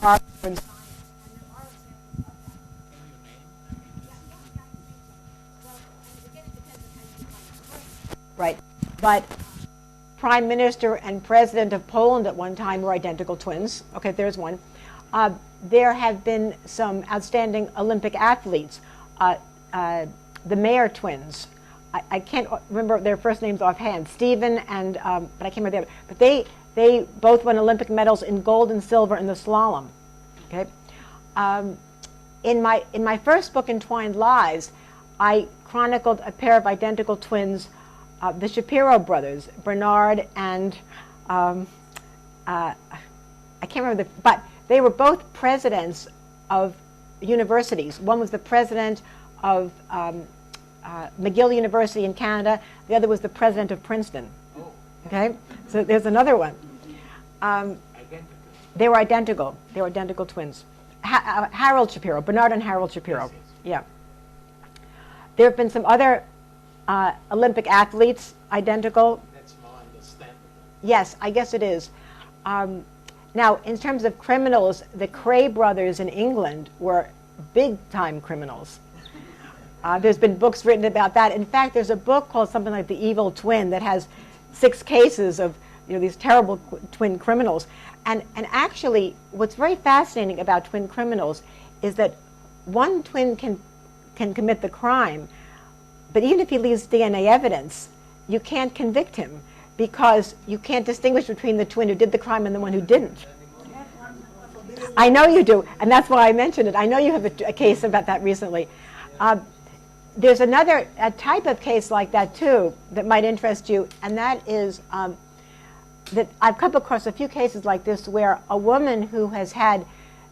art and science, and there are examples of that. Can you name? Well, again, it depends on how you define extraordinary. Right, but Prime Minister and President of Poland at one time were identical twins. Okay, there's one. There have been some outstanding Olympic athletes. The Mayer twins. I can't remember their first names offhand. Stephen and, but I can't remember the other. But they both won Olympic medals in gold and silver in the slalom. Okay. In my first book, Entwined Lives, I chronicled a pair of identical twins, the Shapiro brothers, Bernard and I can't remember but they were both presidents of universities. One was the president of McGill University in Canada. The other was the president of Princeton. Okay, so there's another one. They were identical. They were identical twins. Harold Shapiro, Bernard and Harold Shapiro. Yes, yes. Yeah. There have been some other Olympic athletes identical. That's more understandable. Yes, I guess it is. Now, in terms of criminals, the Cray brothers in England were big-time criminals. There's been books written about that. In fact, there's a book called something like The Evil Twin that has 6 cases of these terrible twin criminals. And actually, what's very fascinating about twin criminals is that one twin can commit the crime, but even if he leaves DNA evidence, you can't convict him because you can't distinguish between the twin who did the crime and the one who didn't. I know you do, and that's why I mentioned it. I know you have a case about that recently. There's another type of case like that, too, that might interest you, and that is that I've come across a few cases like this where a woman who has had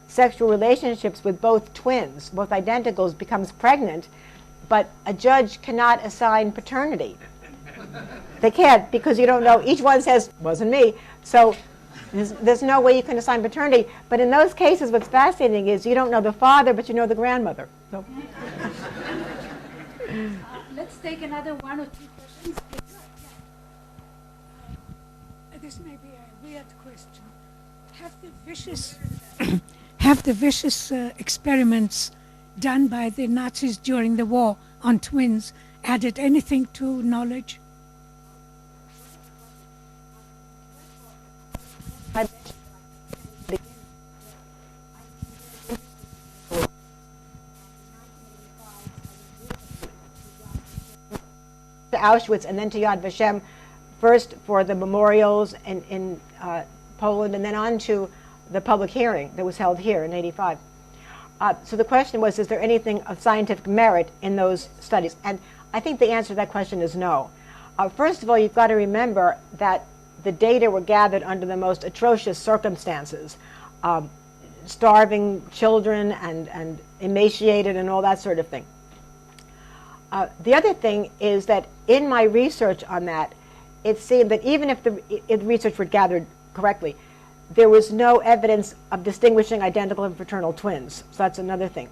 sexual relationships with both twins, both identicals, becomes pregnant, but a judge cannot assign paternity. They can't because you don't know. Each one says, wasn't me. So there's no way you can assign paternity. But in those cases, what's fascinating is you don't know the father, but you know the grandmother. So. Let's take another 1 or 2 questions. This may be a weird question. Have the vicious experiments done by the Nazis during the war on twins added anything to knowledge? To Auschwitz and then to Yad Vashem, first for the memorials in Poland and then on to the public hearing that was held here in '85. So the question was, is there anything of scientific merit in those studies? And I think the answer to that question is no. First of all, you've got to remember that the data were gathered under the most atrocious circumstances, starving children and emaciated and all that sort of thing. The other thing is that in my research on that, it seemed that even if the research were gathered correctly, there was no evidence of distinguishing identical and fraternal twins. So that's another thing.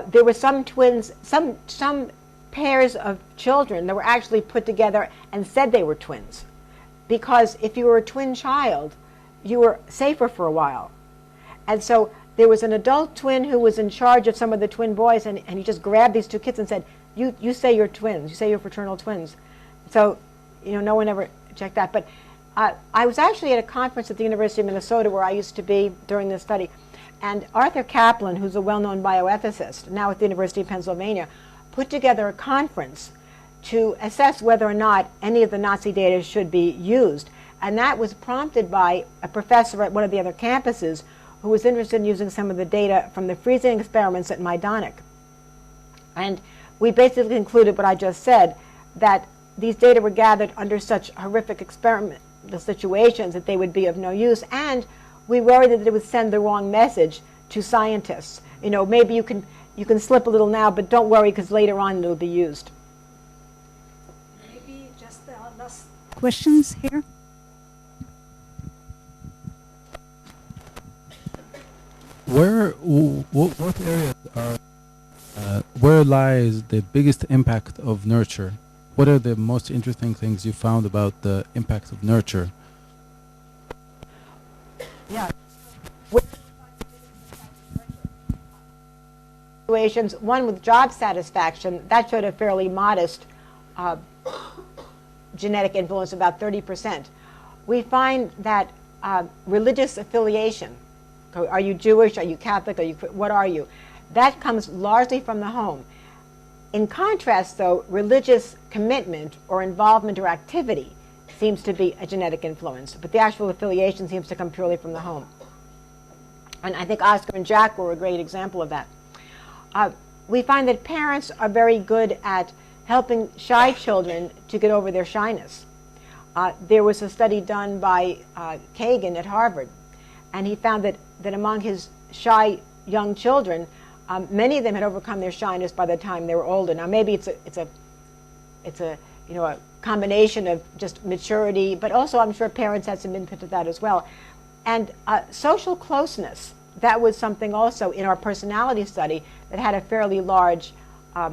There were some twins, some pairs of children that were actually put together and said they were twins. Because if you were a twin child, you were safer for a while. And so there was an adult twin who was in charge of some of the twin boys, and he just grabbed these 2 kids and said, you say you're twins, you say you're fraternal twins. So, no one ever checked that. But I was actually at a conference at the University of Minnesota where I used to be during this study. And Arthur Kaplan, who's a well-known bioethicist, now at the University of Pennsylvania, put together a conference to assess whether or not any of the Nazi data should be used. And that was prompted by a professor at one of the other campuses who was interested in using some of the data from the freezing experiments at Majdanek. And we basically concluded what I just said, that these data were gathered under such horrific experimental situations that they would be of no use, and we worried that it would send the wrong message to scientists. Maybe you can slip a little now, but don't worry because later on it'll be used. Maybe just last questions here. What areas are where lies the biggest impact of nurture? What are the most interesting things you found about the impact of nurture? Yeah. Situations, one with job satisfaction, that showed a fairly modest genetic influence, about 30%. We find that religious affiliation, are you Jewish, are you Catholic, what are you? That comes largely from the home. In contrast, though, religious commitment or involvement or activity seems to be a genetic influence, but the actual affiliation seems to come purely from the home. And I think Oscar and Jack were a great example of that. We find that parents are very good at helping shy children to get over their shyness. There was a study done by Kagan at Harvard, and he found that among his shy young children, many of them had overcome their shyness by the time they were older. Now, maybe it's a combination of just maturity, but also I'm sure parents had some input to that as well. And social closeness, that was something also in our personality study that had a fairly large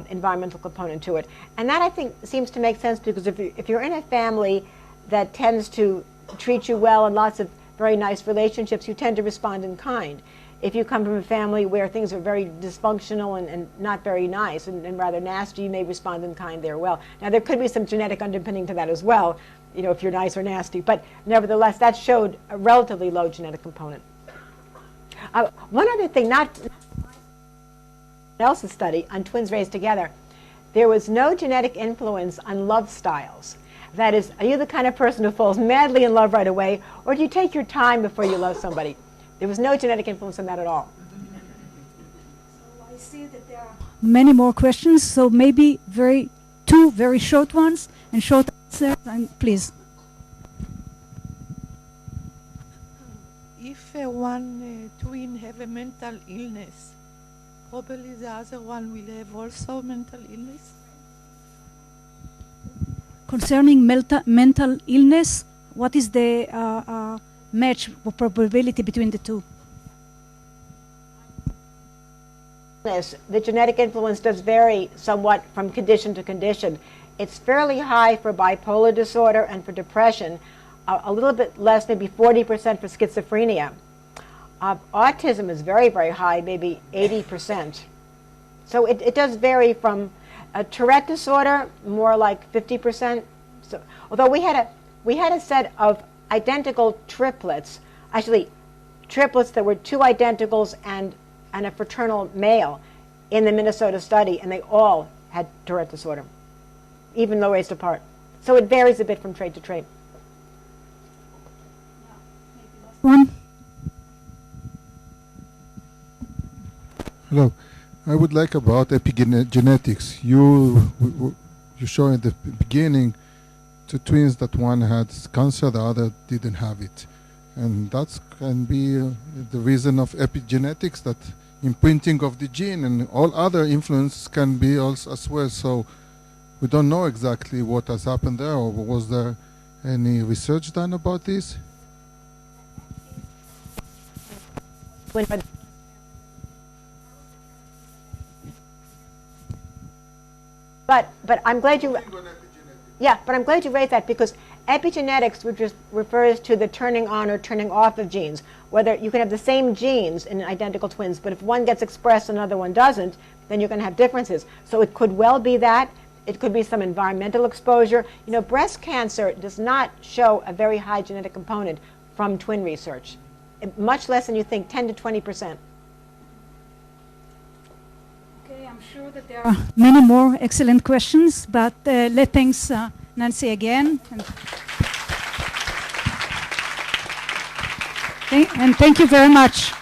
environmental component to it. And that, I think, seems to make sense because if you're in a family that tends to treat you well and lots of very nice relationships, you tend to respond in kind. if you come from a family where things are very dysfunctional and not very nice and rather nasty, you may respond in kind there well. Now, there could be some genetic underpinning to that as well, you know, if you're nice or nasty, but nevertheless, that showed a relatively low genetic component. One other thing, not else's study on twins raised together, there was no genetic influence on love styles. That is, are you the kind of person who falls madly in love right away, or do you take your time before you love somebody? There was no genetic influence on that at all. So I see that there are many more questions, so maybe two very short ones and short answers, and please. If one twin have a mental illness, probably the other one will have also mental illness? Concerning mental illness, what is the match or probability between the two? The genetic influence does vary somewhat from condition to condition. It's fairly high for bipolar disorder and for depression, a little bit less, maybe 40% for schizophrenia. Autism is very, very high, maybe 80%. So it does vary from Tourette disorder, more like 50%. So, although we had a set of identical triplets, actually triplets that were two identicals and a fraternal male in the Minnesota study, and they all had Tourette disorder, even though raised apart. So it varies a bit from trait to trait. One. Hello. I would like about epigenetics. You show in the beginning two twins that one had cancer, the other didn't have it. And that can be the reason of epigenetics, that imprinting of the gene and all other influence can be also as well. So we don't know exactly what has happened there, or was there any research done about this? But I'm glad you. Yeah, but I'm glad you raised that, because epigenetics, which refers to the turning on or turning off of genes. Whether you can have the same genes in identical twins, but if one gets expressed and another one doesn't, then you're going to have differences. So it could well be that. It could be some environmental exposure. You know, breast cancer does not show a very high genetic component from twin research. Much less than you think, 10 to 20%. Okay, I'm sure that there are many more excellent questions, but let's thank Nancy again. And thank you very much.